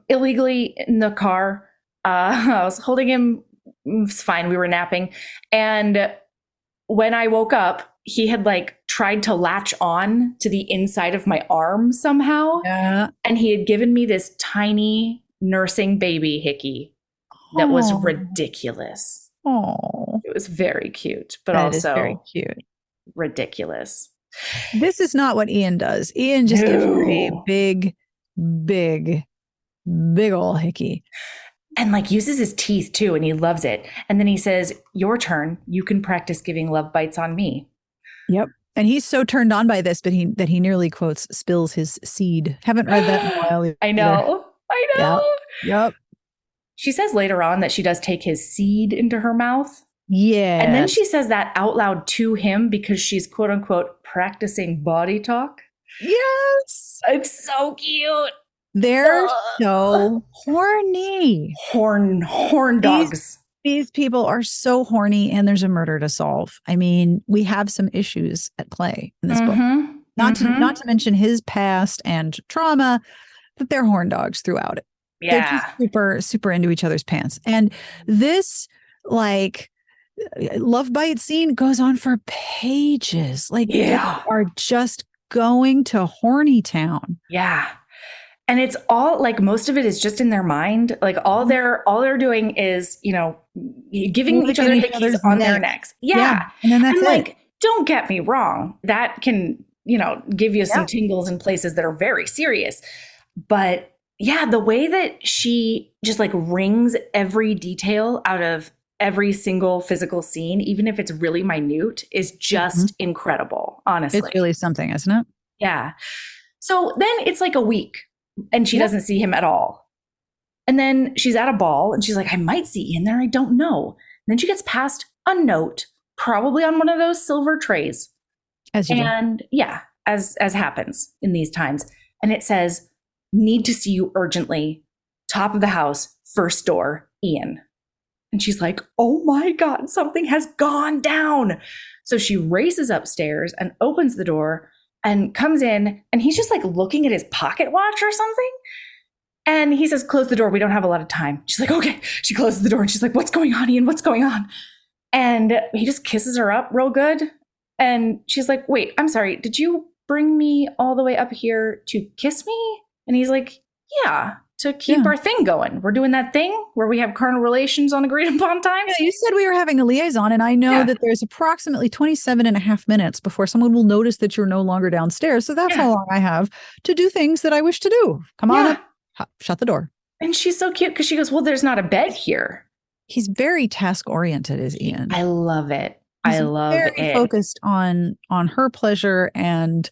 illegally in the car. I was holding him. It's fine. We were napping. And when I woke up, he had like tried to latch on to the inside of my arm somehow. Yeah. And he had given me this tiny nursing baby hickey that was ridiculous. Oh, it was very cute, but that also is very cute. Ridiculous. This is not what Ian does. Ian just gives her a big, big, big ol' hickey. And like uses his teeth too, and he loves it. And then he says, your turn. You can practice giving love bites on me. Yep. And he's so turned on by this, but that he nearly quotes spills his seed. Haven't read that in a while either. I know. Yep. She says later on that she does take his seed into her mouth. Yeah. And then she says that out loud to him because she's quote unquote practicing body talk. Yes. It's so cute. They're so horny. Horn dogs. These people are so horny, and there's a murder to solve. I mean, we have some issues at play in this book. Not to mention his past and trauma, but they're horn dogs throughout it. Yeah. They're just super, super into each other's pants. And this like love bite scene goes on for pages. Like they are just going to horny town. Yeah. And it's all like most of it is just in their mind. Like all they're doing is, giving each other hickeys on their necks. Yeah. And then that's it. Like, don't get me wrong. That can, give you some tingles in places that are very serious. But yeah, the way that she just like wrings every detail out of every single physical scene, even if it's really minute, is just incredible, honestly. It's really something, isn't it? Yeah. So then it's like a week and she doesn't see him at all. And then she's at a ball and she's like, I might see Ian there. I don't know. And then she gets past a note, probably on one of those silver trays. As happens in these times. And it says, need to see you urgently. Top of the house, first door, Ian. And she's like, oh my God, something has gone down. So she races upstairs and opens the door and comes in, and he's just like looking at his pocket watch or something. And he says, close the door. We don't have a lot of time. She's like, okay. She closes the door and she's like, what's going on, Ian? What's going on? And he just kisses her up real good. And she's like, wait, I'm sorry. Did you bring me all the way up here to kiss me? And he's like, yeah, to keep our thing going. We're doing that thing where we have carnal relations on agreed upon times. Yeah, you said we were having a liaison, and I know that there's approximately 27 and a half minutes before someone will notice that you're no longer downstairs. So that's how long I have to do things that I wish to do. Come on up, shut the door. And she's so cute because she goes, well, there's not a bed here. He's very task-oriented, is Ian. I love it. I love it. Very focused on her pleasure and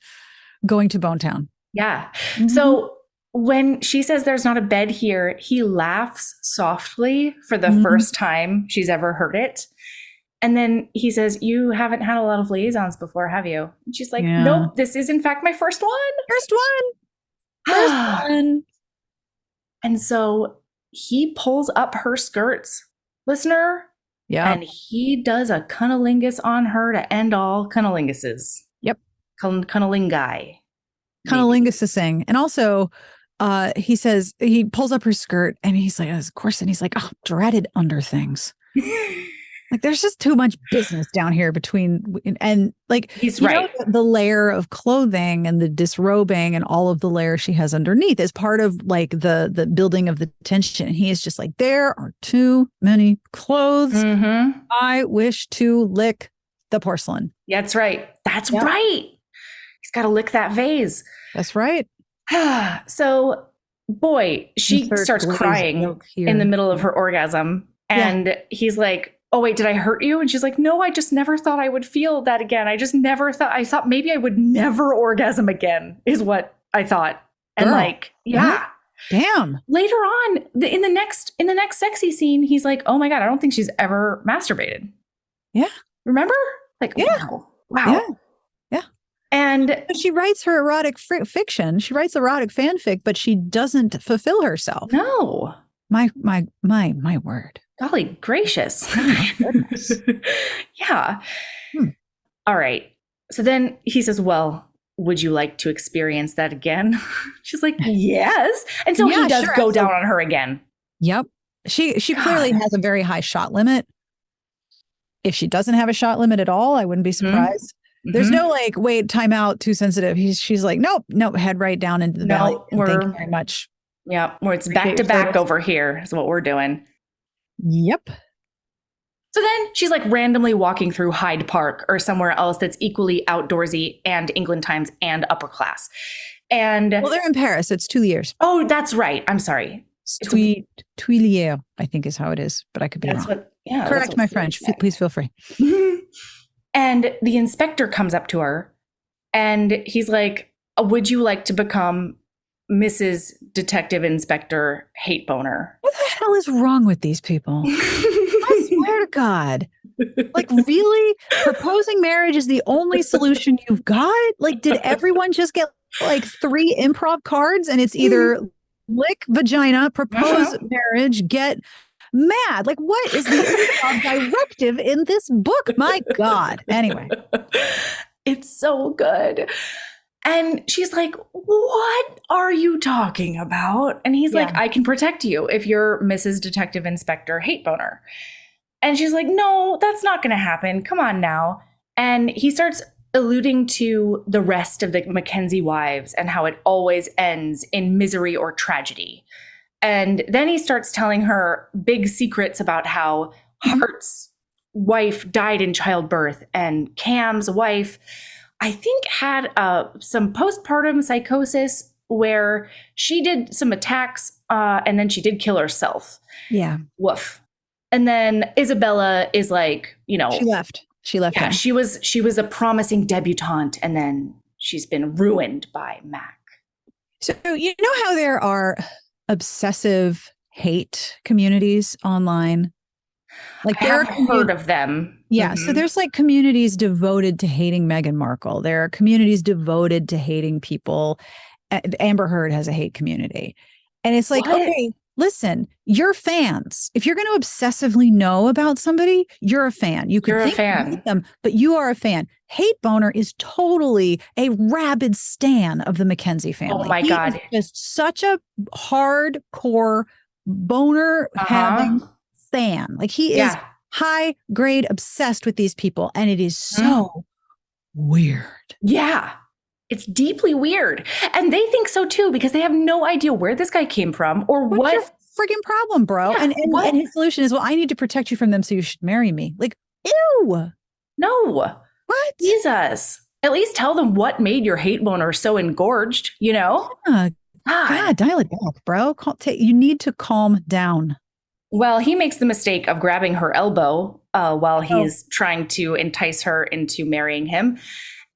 going to Bone Town. Yeah. So when she says there's not a bed here, he laughs softly for the first time she's ever heard it. And then he says, you haven't had a lot of liaisons before, have you? And she's like, nope, this is in fact my first one. First one. And so he pulls up her skirts, listener. Yeah. And he does a cunnilingus on her to end all cunnilinguses. Yep. Cunnilingi. Cunnilingus-ing. And also, he says, he pulls up her skirt and he's like, of course. And he's like, oh, dreaded under things. Like, there's just too much business down here and like, he's right. The layer of clothing and the disrobing and all of the layers she has underneath is part of like the building of the tension. And he is just like, there are too many clothes. I wish to lick the porcelain. That's right. That's right. He's got to lick that vase. That's right. So boy, she starts crying in the middle of her orgasm. And he's like, oh, wait, did I hurt you? And she's like, no, I just never thought I would feel that again. I thought maybe I would never orgasm again is what I thought. And like, damn. Later on in the next sexy scene, he's like, oh my God, I don't think she's ever masturbated. Yeah. Remember? Like, wow. Yeah. And she writes her erotic fiction. She writes erotic fanfic, but she doesn't fulfill herself. No. My word. Golly gracious. Oh my goodness. Yeah. All right. So then he says, well, would you like to experience that again? She's like, yes. And so he does go down on her again. Yep. She clearly has a very high shot limit. If she doesn't have a shot limit at all, I wouldn't be surprised. There's no like, wait, time out, too sensitive. She's like, nope, head right down into the valley. Thank you very much. Yeah, where it's back to back over here is what we're doing. Yep. So then she's like randomly walking through Hyde Park or somewhere else that's equally outdoorsy and England Times and upper class. And well, they're in Paris. It's Tuileries. Oh, that's right. I'm sorry. Tuileries, I think is how it is, but I could be wrong. Correct my French. Please feel free. And the inspector comes up to her and he's like, would you like to become Mrs. Detective Inspector Hate Boner? What the hell is wrong with these people? I swear to God. Like, really? Proposing marriage is the only solution you've got? Like, did everyone just get like 3 improv cards and it's either lick vagina, propose marriage, get mad? Like, what is the improv directive in this book? My God. Anyway. It's so good. And she's like, what are you talking about? And he's like, I can protect you if you're Mrs. Detective Inspector Hate Boner. And she's like, no, that's not going to happen. Come on now. And he starts alluding to the rest of the MacKenzie wives and how it always ends in misery or tragedy. And then he starts telling her big secrets about how Hart's wife died in childbirth and Cam's wife, I think, had some postpartum psychosis where she did some attacks and then she did kill herself. Yeah. Woof. And then Isabella is like, she left. Yeah, him. she was a promising debutante and then she's been ruined by Mac. So you know how there are obsessive hate communities online? Like, I have heard of them. Yeah. So there's like communities devoted to hating Meghan Markle. There are communities devoted to hating people. Amber Heard has a hate community. And it's like, okay, listen, you're fans. If you're going to obsessively know about somebody, you're a fan. You could think you hate them, but you are a fan. Hate Boner is totally a rabid stan of the MacKenzie family. Oh my God. He is just such a hardcore boner having fan. Like, he is high grade obsessed with these people. And it is so weird. Yeah. It's deeply weird. And they think so too, because they have no idea where this guy came from or What's your friggin' problem, bro? Yeah, and his solution is, well, I need to protect you from them, so you should marry me. Like, ew. No. What? Jesus. At least tell them what made your hate boner so engorged, God, dial it back, bro. You need to calm down. Well, he makes the mistake of grabbing her elbow while he's trying to entice her into marrying him.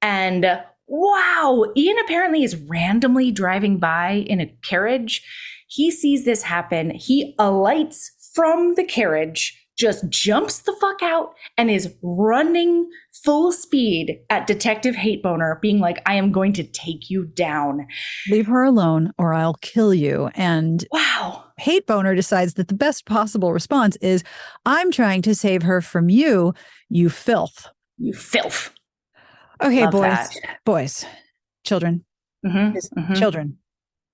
And wow, Ian apparently is randomly driving by in a carriage. He sees this happen. He alights from the carriage, just jumps the fuck out, and is running full speed at Detective Hate Boner, being like, I am going to take you down. Leave her alone or I'll kill you. And wow. Hate Boner decides that the best possible response is, I'm trying to save her from you, you filth. You filth. Okay, Love boys, children, children,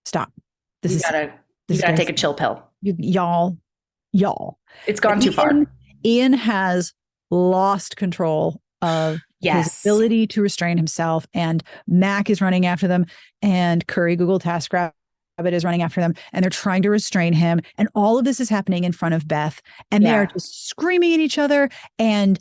stop. You gotta take a chill pill. Y'all. It's gone too far. Ian has lost control of his ability to restrain himself, and Mac is running after them, and Curry Google TaskRabbit is running after them, and they're trying to restrain him. And all of this is happening in front of Beth, and they are just screaming at each other. And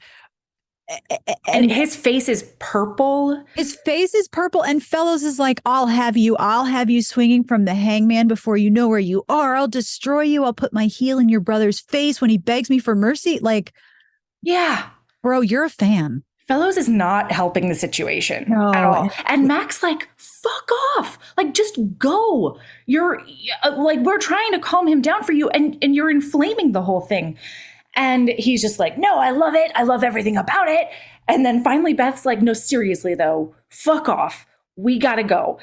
And And his face is purple. his face is purple, and Fellows is like, I'll have you swinging from the hangman before you know where you are. I'll destroy you. I'll put my heel in your brother's face when he begs me for mercy. Like, Yeah. bro, you're a fan. Fellows is not helping the situation at No. all. And Mac's like, fuck off. Like, just go. You're like, we're trying to calm him down for you, and you're inflaming the whole thing. And he's just like, no, I love it. I love everything about it. And then finally, Beth's like, no, seriously, though, fuck off. We got to go.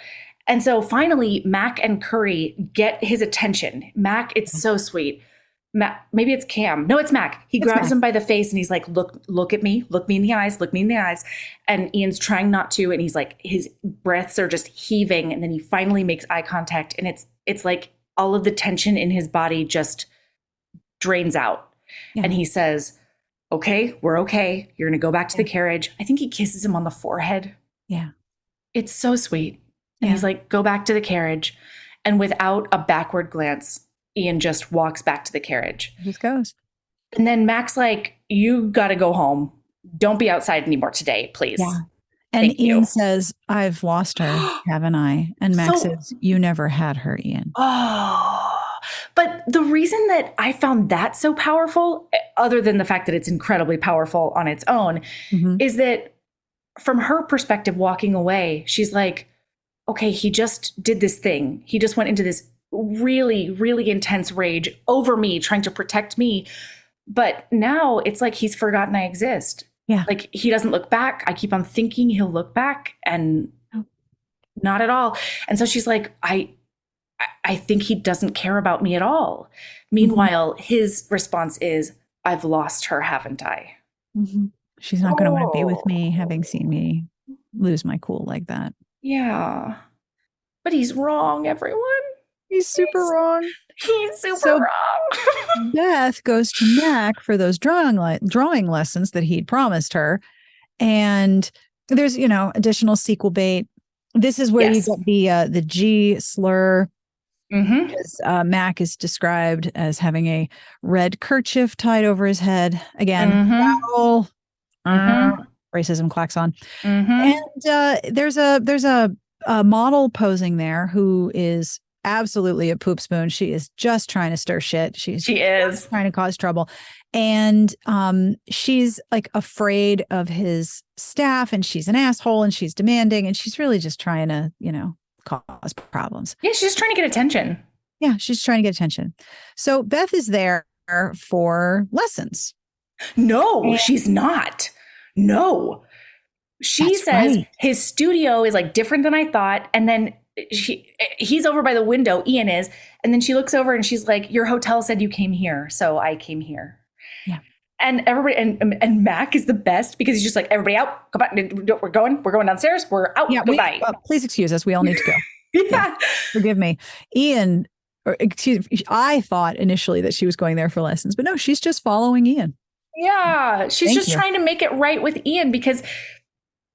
And so finally, Mac and Curry get his attention. Mac, it's so sweet. Mac, maybe it's Cam. No, it's Mac. He grabs him by the face and he's like, look at me. Look me in the eyes. Look me in the eyes. And Ian's trying not to. And he's like, his breaths are just heaving. And then he finally makes eye contact. And it's like all of the tension in his body just drains out. Yeah. And he says, okay, we're okay. You're going to go back to the carriage. I think he kisses him on the forehead. Yeah. It's so sweet. And he's like, go back to the carriage. And without a backward glance, Ian just walks back to the carriage. He just goes. And then Mac's like, you got to go home. Don't be outside anymore today, please. Yeah. And Ian says, I've lost her, haven't I? And Mac says, you never had her, Ian. Oh. But the reason that I found that so powerful, other than the fact that it's incredibly powerful on its own, is that from her perspective, walking away, she's like, okay, he just did this thing. He just went into this really, really intense rage over me, trying to protect me. But now it's like he's forgotten I exist. Yeah. Like he doesn't look back. I keep on thinking he'll look back, and not at all. And so she's like, I think he doesn't care about me at all. Meanwhile, his response is, I've lost her, haven't I? She's not going to want to be with me, having seen me lose my cool like that. Yeah. But he's wrong, everyone. He's super wrong. He's super wrong. Beth goes to Mac for those drawing lessons that he'd promised her. And there's, additional sequel bait. This is where you get the G slur. Because Mac is described as having a red kerchief tied over his head. Again, racism clacks on. And there's a model posing there who is absolutely a poop spoon. She is just trying to stir shit. She is trying to cause trouble. And she's like afraid of his staff, and she's an asshole, and she's demanding, and she's really just trying to, cause problems. Yeah, she's just trying to get attention. Yeah, she's trying to get attention. So Beth is there for lessons. No, she's not. No. She says his studio is like different than I thought. And then he's over by the window, Ian is. And then she looks over and she's like, your hotel said you came here, so I came here. Yeah. And everybody and Mac is the best because he's just like, everybody out. Come on, we're going downstairs. We're out. Yeah, goodbye. Please excuse us. We all need to go. Yeah. Forgive me. Ian, I thought initially that she was going there for lessons, but no, she's just following Ian. Yeah. She's just trying to make it right with Ian because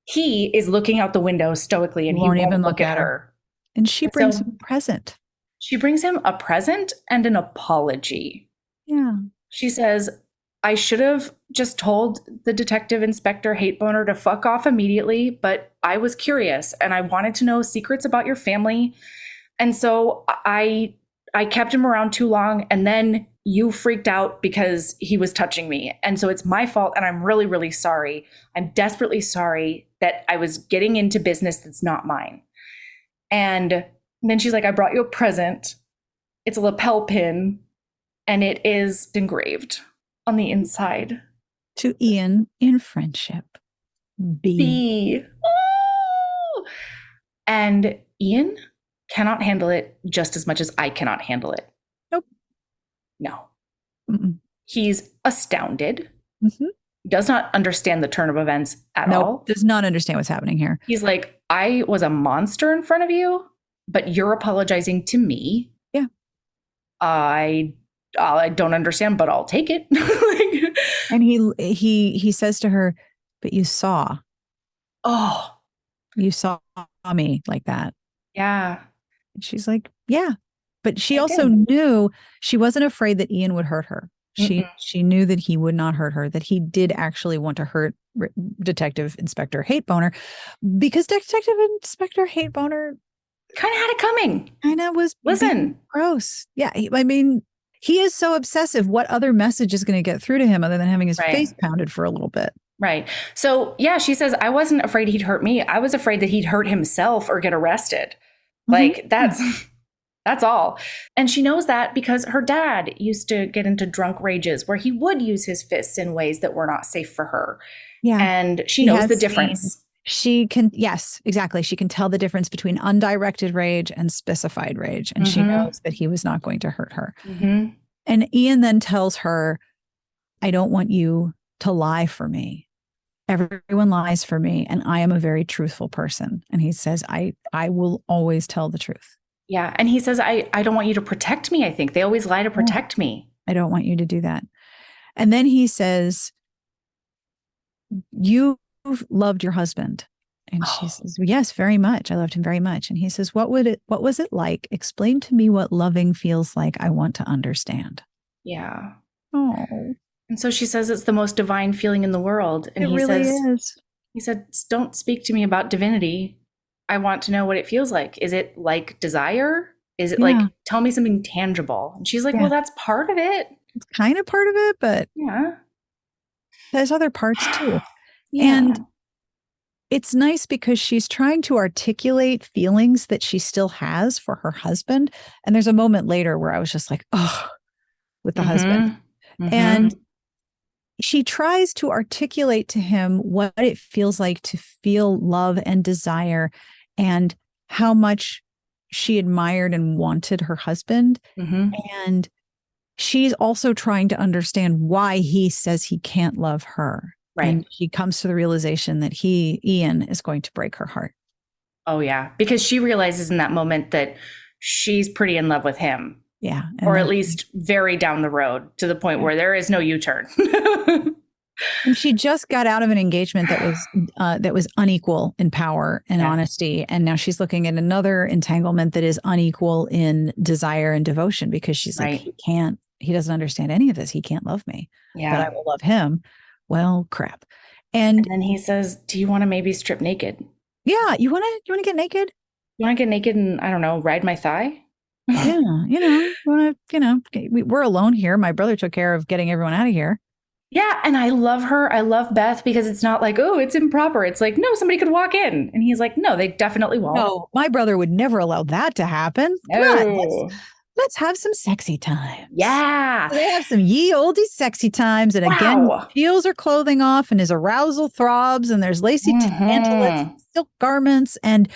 he is looking out the window stoically and he won't even look at her. And she brings him a present. She brings him a present and an apology. Yeah. She says, I should have just told the detective inspector hate boner to fuck off immediately, but I was curious and I wanted to know secrets about your family. And so I kept him around too long, and then you freaked out because he was touching me. And so it's my fault, and I'm really, really sorry. I'm desperately sorry that I was getting into business that's not mine. And then she's like, I brought you a present. It's a lapel pin, and it is engraved on the inside. To Ian in friendship. B. Oh! And Ian cannot handle it just as much as I cannot handle it. Nope. No. He's astounded. Does not understand the turn of events at all. Does not understand what's happening here. He's like, I was a monster in front of you, but you're apologizing to me. Yeah. I don't understand, but I'll take it. And he says to her, but you saw. Oh. You saw me like that. Yeah. And she's like, yeah. But she also knew she wasn't afraid that Ian would hurt her. She knew that he would not hurt her, that he did actually want to hurt Detective Inspector Hate Boner, because Detective Inspector Hate Boner kind of had it coming. Kind of was gross. Yeah. I mean, he is so obsessive. What other message is going to get through to him other than having his face pounded for a little bit? Right. So, yeah, she says, I wasn't afraid he'd hurt me. I was afraid that he'd hurt himself or get arrested. Like, that's all. And she knows that because her dad used to get into drunk rages where he would use his fists in ways that were not safe for her. Yeah. And she knows the difference. She can, yes, exactly. She can tell the difference between undirected rage and specified rage. And she knows that he was not going to hurt her. And Ian then tells her, I don't want you to lie for me. Everyone lies for me. And I am a very truthful person. And he says, I will always tell the truth. Yeah. And he says, I don't want you to protect me. I think they always lie to protect me. I don't want you to do that. And then he says, you loved your husband. And she says, yes, very much. I loved him very much. And he says, what was it like? Explain to me what loving feels like. I want to understand. Yeah. Oh. And so she says it's the most divine feeling in the world. And he really says, he said, don't speak to me about divinity. I want to know what it feels like. Is it like desire? Is it like, tell me something tangible? And she's like, well, that's part of it. It's kind of part of it, but there's other parts too. And it's nice because she's trying to articulate feelings that she still has for her husband. And there's a moment later where I was just like, oh, with the husband. And she tries to articulate to him what it feels like to feel love and desire and how much she admired and wanted her husband. And she's also trying to understand why he says he can't love her. And she comes to the realization that Ian, is going to break her heart. Oh, yeah. Because she realizes in that moment that she's pretty in love with him. Yeah. Or at least very down the road to the point where there is no U-turn. And she just got out of an engagement that was unequal in power and honesty. And now she's looking at another entanglement that is unequal in desire and devotion, because she's like, he doesn't understand any of this. He can't love me, but I will love him. Well, crap. And then he says, do you want to maybe strip naked? Yeah. You want to get naked? You want to get naked and, I don't know, ride my thigh? We're alone here. My brother took care of getting everyone out of here. Yeah. And I love her. I love Beth because it's not like, oh, it's improper. It's like, no, somebody could walk in. And he's like, no, they definitely won't. No, my brother would never allow that to happen. No. Let's have some sexy time. Yeah. So they have some ye olde sexy times. And again, peels her clothing off and his arousal throbs. And there's lacy tantalets, silk garments, and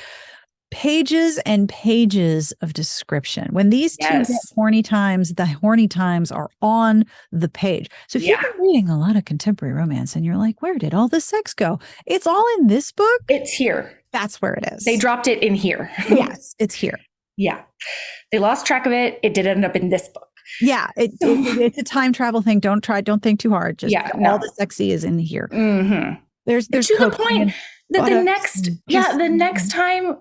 pages and pages of description. When these two get horny times, the horny times are on the page. So if you've been reading a lot of contemporary romance and you're like, where did all the sex go? It's all in this book. It's here. That's where it is. They dropped it in here. Yes, it's here. Yeah. They lost track of it. It did end up in this book. Yeah. It's a time travel thing. Don't think too hard. Just all the sexy is in here. There's to the point that the next time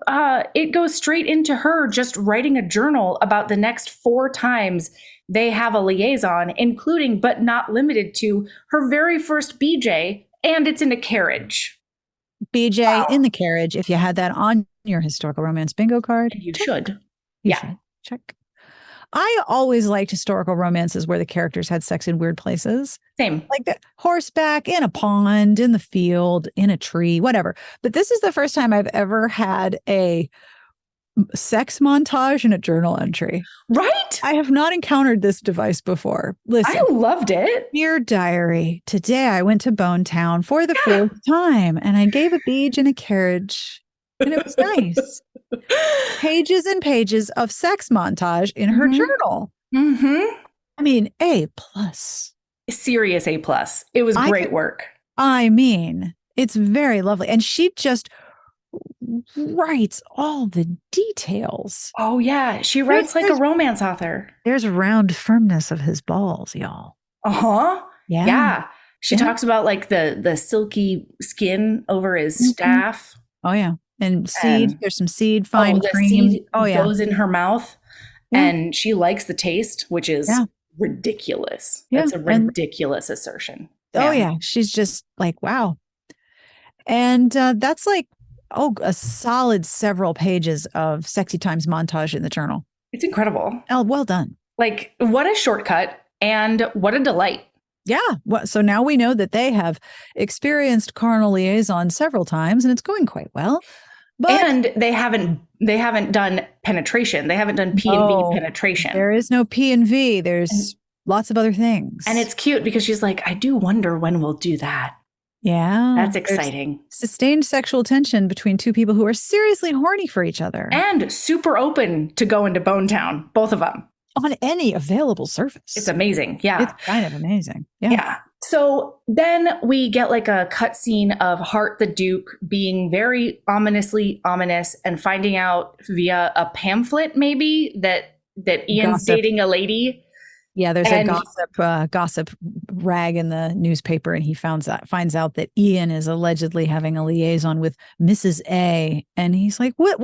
it goes straight into her just writing a journal about the next 4 times they have a liaison, including but not limited to her very first BJ, and it's in a carriage. BJ in the carriage. If you had that on your historical romance bingo card, and you should. Check. I always liked historical romances where the characters had sex in weird places. Same. Like the horseback, in a pond, in the field, in a tree, whatever. But this is the first time I've ever had a sex montage in a journal entry. Right? I have not encountered this device before. Listen. I loved it. Dear diary, today I went to Bone Town for the 4th time and I gave a beach in a carriage. And it was nice. Pages and pages of sex montage in her journal. I mean, A+. Serious A+. It was great work. I mean, it's very lovely. And she just writes all the details. Oh, yeah. She writes like a romance author. There's round firmness of his balls, y'all. Yeah. She talks about like the silky skin over his staff. Oh, yeah. And seed, there's some seed, fine cream. Seed goes in her mouth and she likes the taste, which is ridiculous. Yeah. That's a ridiculous assertion. Oh, yeah. She's just like, wow. And that's like, a solid several pages of sexy times montage in the journal. It's incredible. Oh, well done. Like, what a shortcut and what a delight. Yeah. Well, so now we know that they have experienced carnal liaison several times and it's going quite well. And they haven't done penetration. They haven't done P and V penetration. There is no P and V. There's lots of other things. And it's cute because she's like, I do wonder when we'll do that. Yeah. That's exciting. There's sustained sexual tension between two people who are seriously horny for each other. And super open to go into Bone Town, both of them. On any available surface. It's amazing. Yeah. It's kind of amazing. Yeah. So then we get like a cutscene of Hart the Duke being very ominously ominous and finding out via a pamphlet maybe that Ian's dating a lady. Yeah, there's a gossip rag in the newspaper, and he finds out that Ian is allegedly having a liaison with Mrs. A, and he's like, what?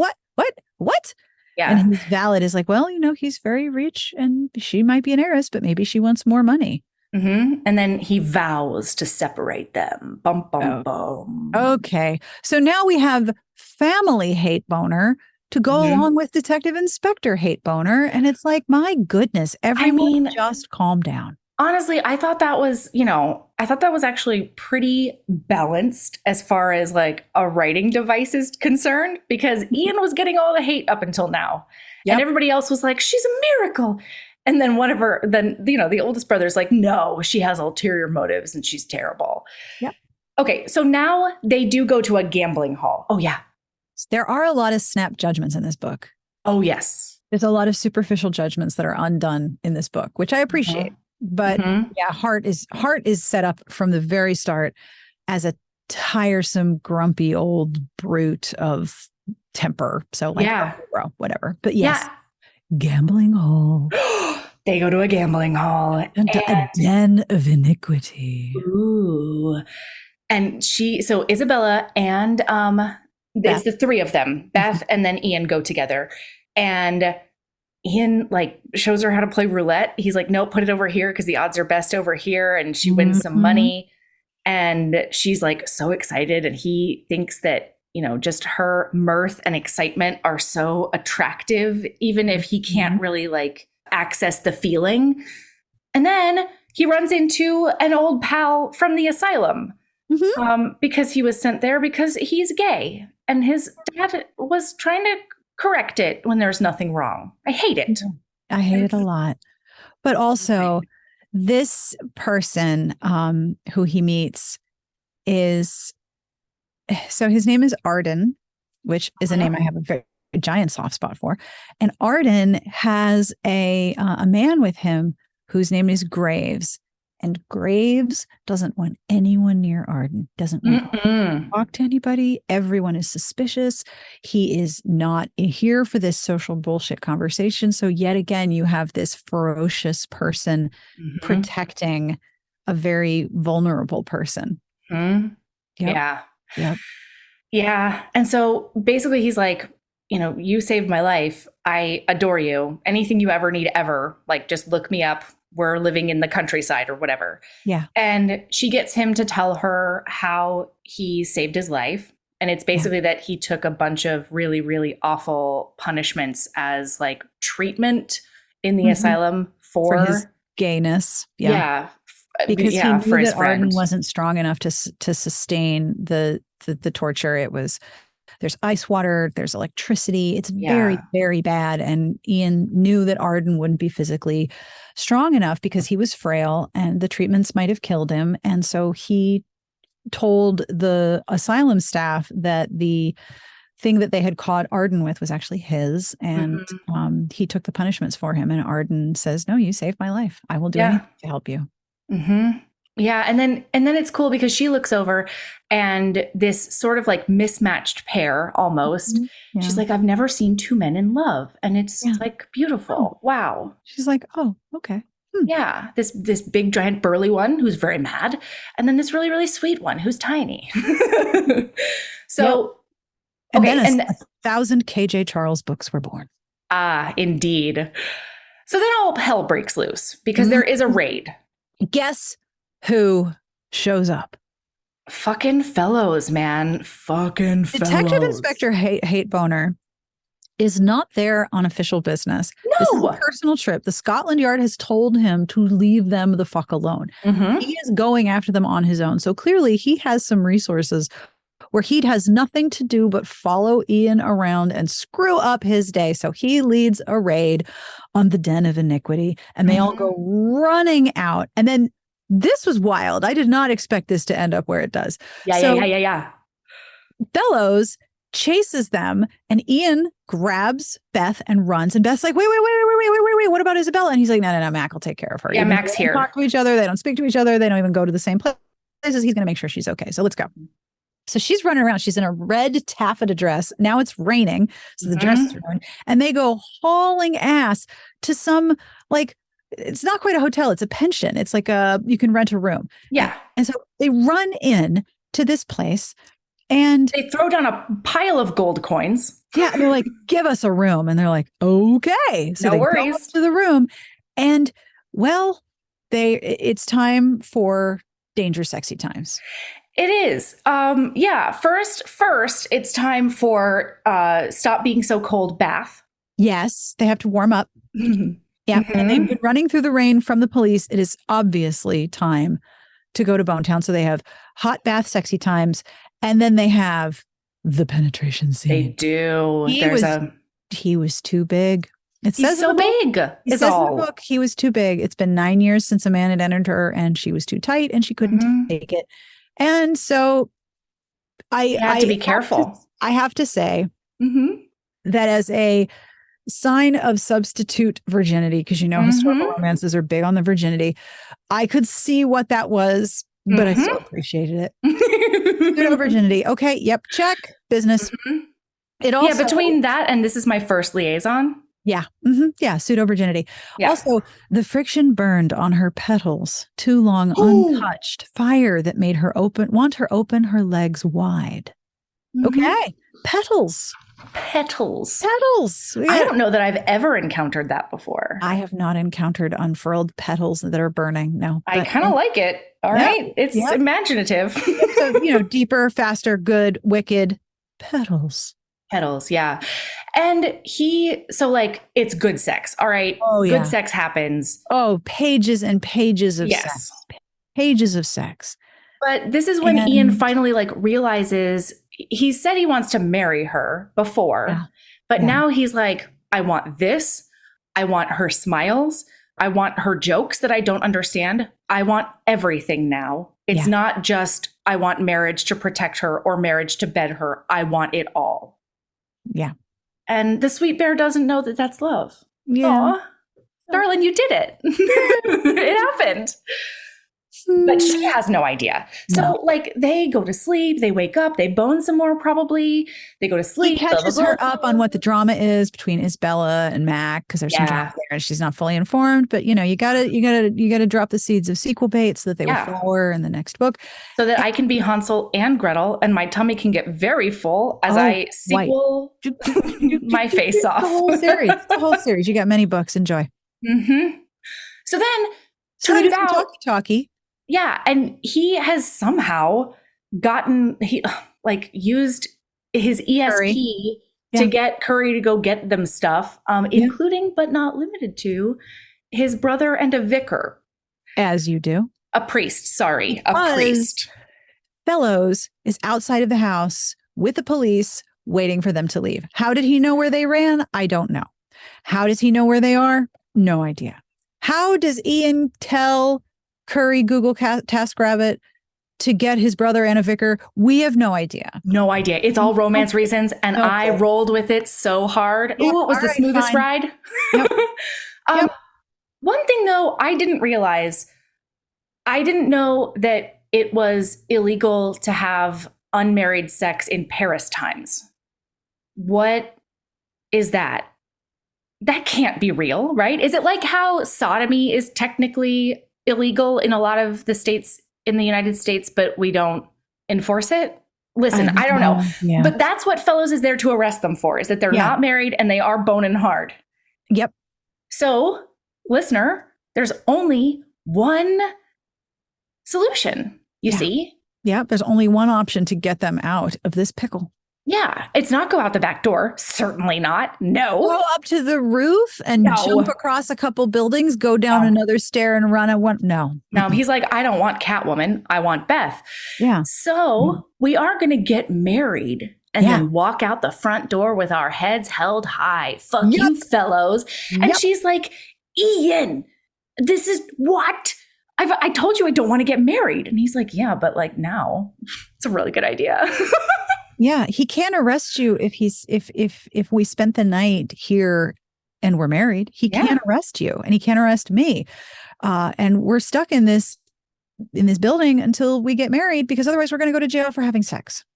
Yeah. And his valet is like, well, he's very rich, and she might be an heiress, but maybe she wants more money. Mm-hmm. And then he vows to separate them. Bum, bum, bum. Okay, so now we have family hate boner to go along with Detective Inspector hate boner. And it's like, my goodness, everyone just calm down. Honestly, I thought that was actually pretty balanced as far as like a writing device is concerned, because Ian was getting all the hate up until now. Yep. And everybody else was like, she's a miracle. And then the oldest brother's like, no, she has ulterior motives and she's terrible. Yep. Okay, so now they do go to a gambling hall. Oh, yeah. There are a lot of snap judgments in this book. Oh, yes. There's a lot of superficial judgments that are undone in this book, which I appreciate. But yeah, Hart is set up from the very start as a tiresome, grumpy old brute of temper. So like, bro, whatever. But yes, gambling hall. They go to a gambling hall. And a den of iniquity. Ooh. And so Isabella and it's the three of them, Beth and then Ian, go together. And Ian like shows her how to play roulette. He's like, no, put it over here because the odds are best over here. And she wins some money. And she's like so excited. And he thinks that, just her mirth and excitement are so attractive, even if he can't really like access the feeling. And then he runs into an old pal from the asylum. Because he was sent there because he's gay. And his dad was trying to correct it when there's nothing wrong. I hate it. I hate it a lot. But also, this person who he meets his name is Arden, which is a name I have a giant soft spot for. And Arden has a man with him whose name is Graves. And Graves doesn't want anyone near Arden, doesn't want to talk to anybody. Everyone is suspicious. He is not here for this social bullshit conversation. So yet again, you have this ferocious person protecting a very vulnerable person. Yep. Yeah. Yep. Yeah. And so basically he's like, you saved my life. I adore you. Anything you ever need ever, like just look me up. We're living in the countryside or whatever. Yeah. And she gets him to tell her how he saved his life. And it's basically that he took a bunch of really, really awful punishments as like treatment in the asylum for his gayness. Yeah. Because he knew that Arden wasn't strong enough to sustain the torture. There's ice water, there's electricity. It's very, very bad. And Ian knew that Arden wouldn't be physically strong enough because he was frail and the treatments might have killed him. And so he told the asylum staff that the thing that they had caught Arden with was actually his. And he took the punishments for him. And Arden says, no, you saved my life. I will do anything to help you. Yeah. And then it's cool because she looks over and this sort of like mismatched pair almost. She's like, I've never seen two men in love. And it's like beautiful. Oh. Wow. She's like, oh, okay. Yeah. This big giant burly one who's very mad. And then this really, really sweet one who's tiny. So, and then 1,000 KJ Charles books were born. Ah, indeed. So then all hell breaks loose because there is a raid. Guess who shows up? Fucking Fellows, man. Fucking Fellows. Detective Inspector Hate Boner is not there on official business. No. This is a personal trip. The Scotland Yard has told him to leave them the fuck alone. He is going after them on his own. So clearly he has some resources where he has nothing to do but follow Ian around and screw up his day. So he leads a raid on the Den of Iniquity, and they all go running out. And then this was wild. I did not expect this to end up where it does. Yeah. Fellows chases them, and Ian grabs Beth and runs. And Beth's like, wait. What about Isabella? And he's like, no, Mac will take care of her. Yeah, Mac's here. They don't talk to each other. They don't speak to each other. They don't even go to the same places. He's going to make sure she's okay. So let's go. So she's running around. She's in a red taffeta dress. Now it's raining, so the dress is ruined. And they go hauling ass to some, like, it's not quite a hotel. It's a pension. It's like you can rent a room. Yeah. And so they run in to this place, and they throw down a pile of gold coins. Yeah. And they're like, give us a room. And they're like, okay. So no worries. Go up to the room, and well, it's time for Danger Sexy Times. It is. First, it's time for Stop Being So Cold bath. Yes, they have to warm up. Yeah, and they've been running through the rain from the police. It is obviously time to go to Bone Town. So they have hot bath, sexy times, and then they have the penetration scene. They do. He was too big. It says so big. It says in the book he was too big. It's been 9 years since a man had entered her, and she was too tight, and she couldn't take it. And so I had to be careful. I have to say that as a sign of substitute virginity, because historical romances are big on the virginity, I could see what that was, but I still appreciated it. Pseudo virginity. Okay. Yep. Check. Business. It also, between that and this is my first liaison. Yeah. Yeah. Pseudo virginity. Yeah. Also, the friction burned on her petals too long, untouched. Fire that made her want her open her legs wide. Okay. Petals. I don't know that I've ever encountered that before. I have not encountered unfurled petals that are burning. No. I kind of like it. All right. It's imaginative. So, deeper, faster, good, wicked petals. Yeah. And it's good sex. All right. Oh, yeah. Good sex happens. Oh, pages and pages of sex. Pages of sex. But this is when Ian finally realizes he said he wants to marry her before, but now he's like, I want this. I want her smiles. I want her jokes that I don't understand. I want everything now. It's not just, I want marriage to protect her or marriage to bed her. I want it all. Yeah. And the sweet bear doesn't know that that's love. Yeah. Aww. Darling, you did it. It happened. But she has no idea. So they go to sleep, they wake up, they bone some more probably. They go to sleep. He catches her up on what the drama is between Isabella and Mac, because there's some drama there and she's not fully informed. But you gotta drop the seeds of sequel bait so that they will flower in the next book. So that I can be Hansel and Gretel and my tummy can get very full as I sequel my face off. The whole series. You got many books. Enjoy. So then turns out talkie. Yeah, and he has somehow used his ESP to get Curry to go get them stuff, including but not limited to his brother and a vicar. As you do. A priest, sorry, a priest. Fellows is outside of the house with the police waiting for them to leave. How did he know where they ran? I don't know. How does he know where they are? No idea. How does Ian tell Curry Google TaskRabbit to get his brother and a vicar? We have no idea. No idea. It's all romance reasons, and I rolled with it so hard. Yep. Ooh, it was the smoothest ride. Yep. One thing, though, I didn't realize. I didn't know that it was illegal to have unmarried sex in Paris times. What is that? That can't be real, right? Is it like how sodomy is technically illegal in a lot of the states in the United States, but we don't enforce it? Listen, I don't know. Yeah. But that's what Fellows is there to arrest them for, is that they're not married and they are boning hard. Yep. So listener, there's only one solution, you see? Yeah, there's only one option to get them out of this pickle. Yeah, it's not go out the back door. Certainly not. No. Go up to the roof and jump across a couple buildings, go down another stair and run one. No. No, he's like, I don't want Catwoman. I want Beth. Yeah. So we are going to get married and then walk out the front door with our heads held high. Fuck you, fellows. And she's like, Ian, this is what? I told you I don't want to get married. And he's like, yeah, but like now it's a really good idea. Yeah, he can't arrest you if we spent the night here and we're married. He can't arrest you, and he can't arrest me. And we're stuck in this building until we get married, because otherwise we're going to go to jail for having sex.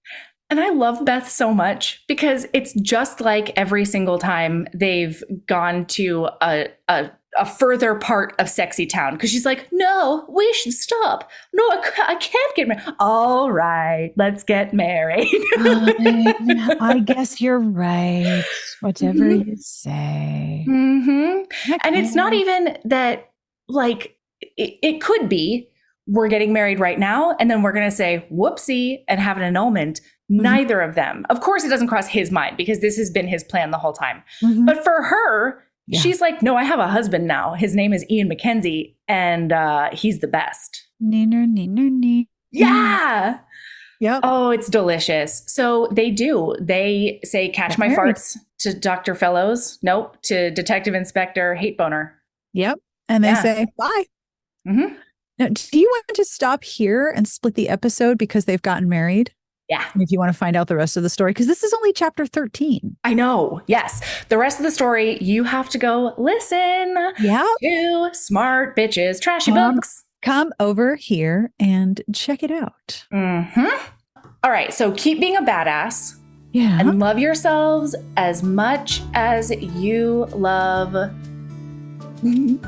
And I love Beth so much, because it's just like every single time they've gone to a further part of Sexy Town, because she's like, no, we should stop. No, I can't get married. All right, let's get married. I guess you're right. Whatever you say. Mm-hmm. And it's not even that, like, it could be we're getting married right now, and then we're going to say whoopsie and have an annulment. Neither of them. Of course, it doesn't cross his mind, because this has been his plan the whole time. But for her, she's like, no, I have a husband now. His name is Ian MacKenzie, and he's the best. Neener, neener, neener. Yeah. Yep. Oh, it's delicious. So they do. They say, catch my farts to Dr. Fellows. Nope. To Detective Inspector Hate Boner. Yep. And they say, bye. Mm-hmm. Now, do you want to stop here and split the episode because they've gotten married? Yeah. If you want to find out the rest of the story, because this is only chapter 13. I know. Yes. The rest of the story, you have to go listen to Smart Bitches Trashy Books. Come over here and check it out. All right. So keep being a badass. Yeah. And love yourselves as much as you love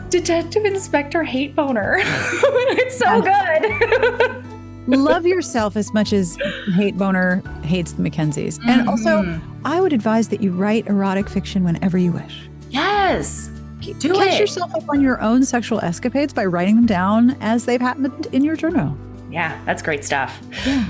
Detective Inspector Hate Boner. It's so good. Love yourself as much as Hate Boner hates the MacKenzies. And also, I would advise that you write erotic fiction whenever you wish. Yes. Catch yourself up on your own sexual escapades by writing them down as they've happened in your journal. Yeah, that's great stuff. Yeah.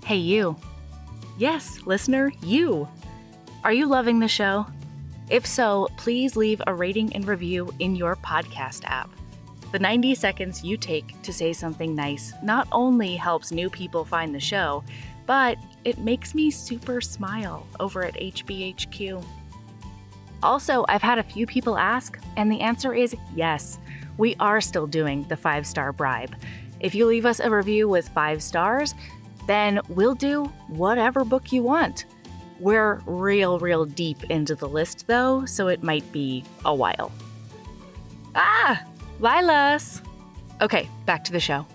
Hey, you. Yes, listener, you. Are you loving the show? If so, please leave a rating and review in your podcast app. The 90 seconds you take to say something nice not only helps new people find the show, but it makes me super smile over at HBHQ. Also, I've had a few people ask, and the answer is yes. We are still doing the 5-star bribe. If you leave us a review with 5 stars, then we'll do whatever book you want. We're real deep into the list, though, so it might be a while. Lilas! Okay, back to the show.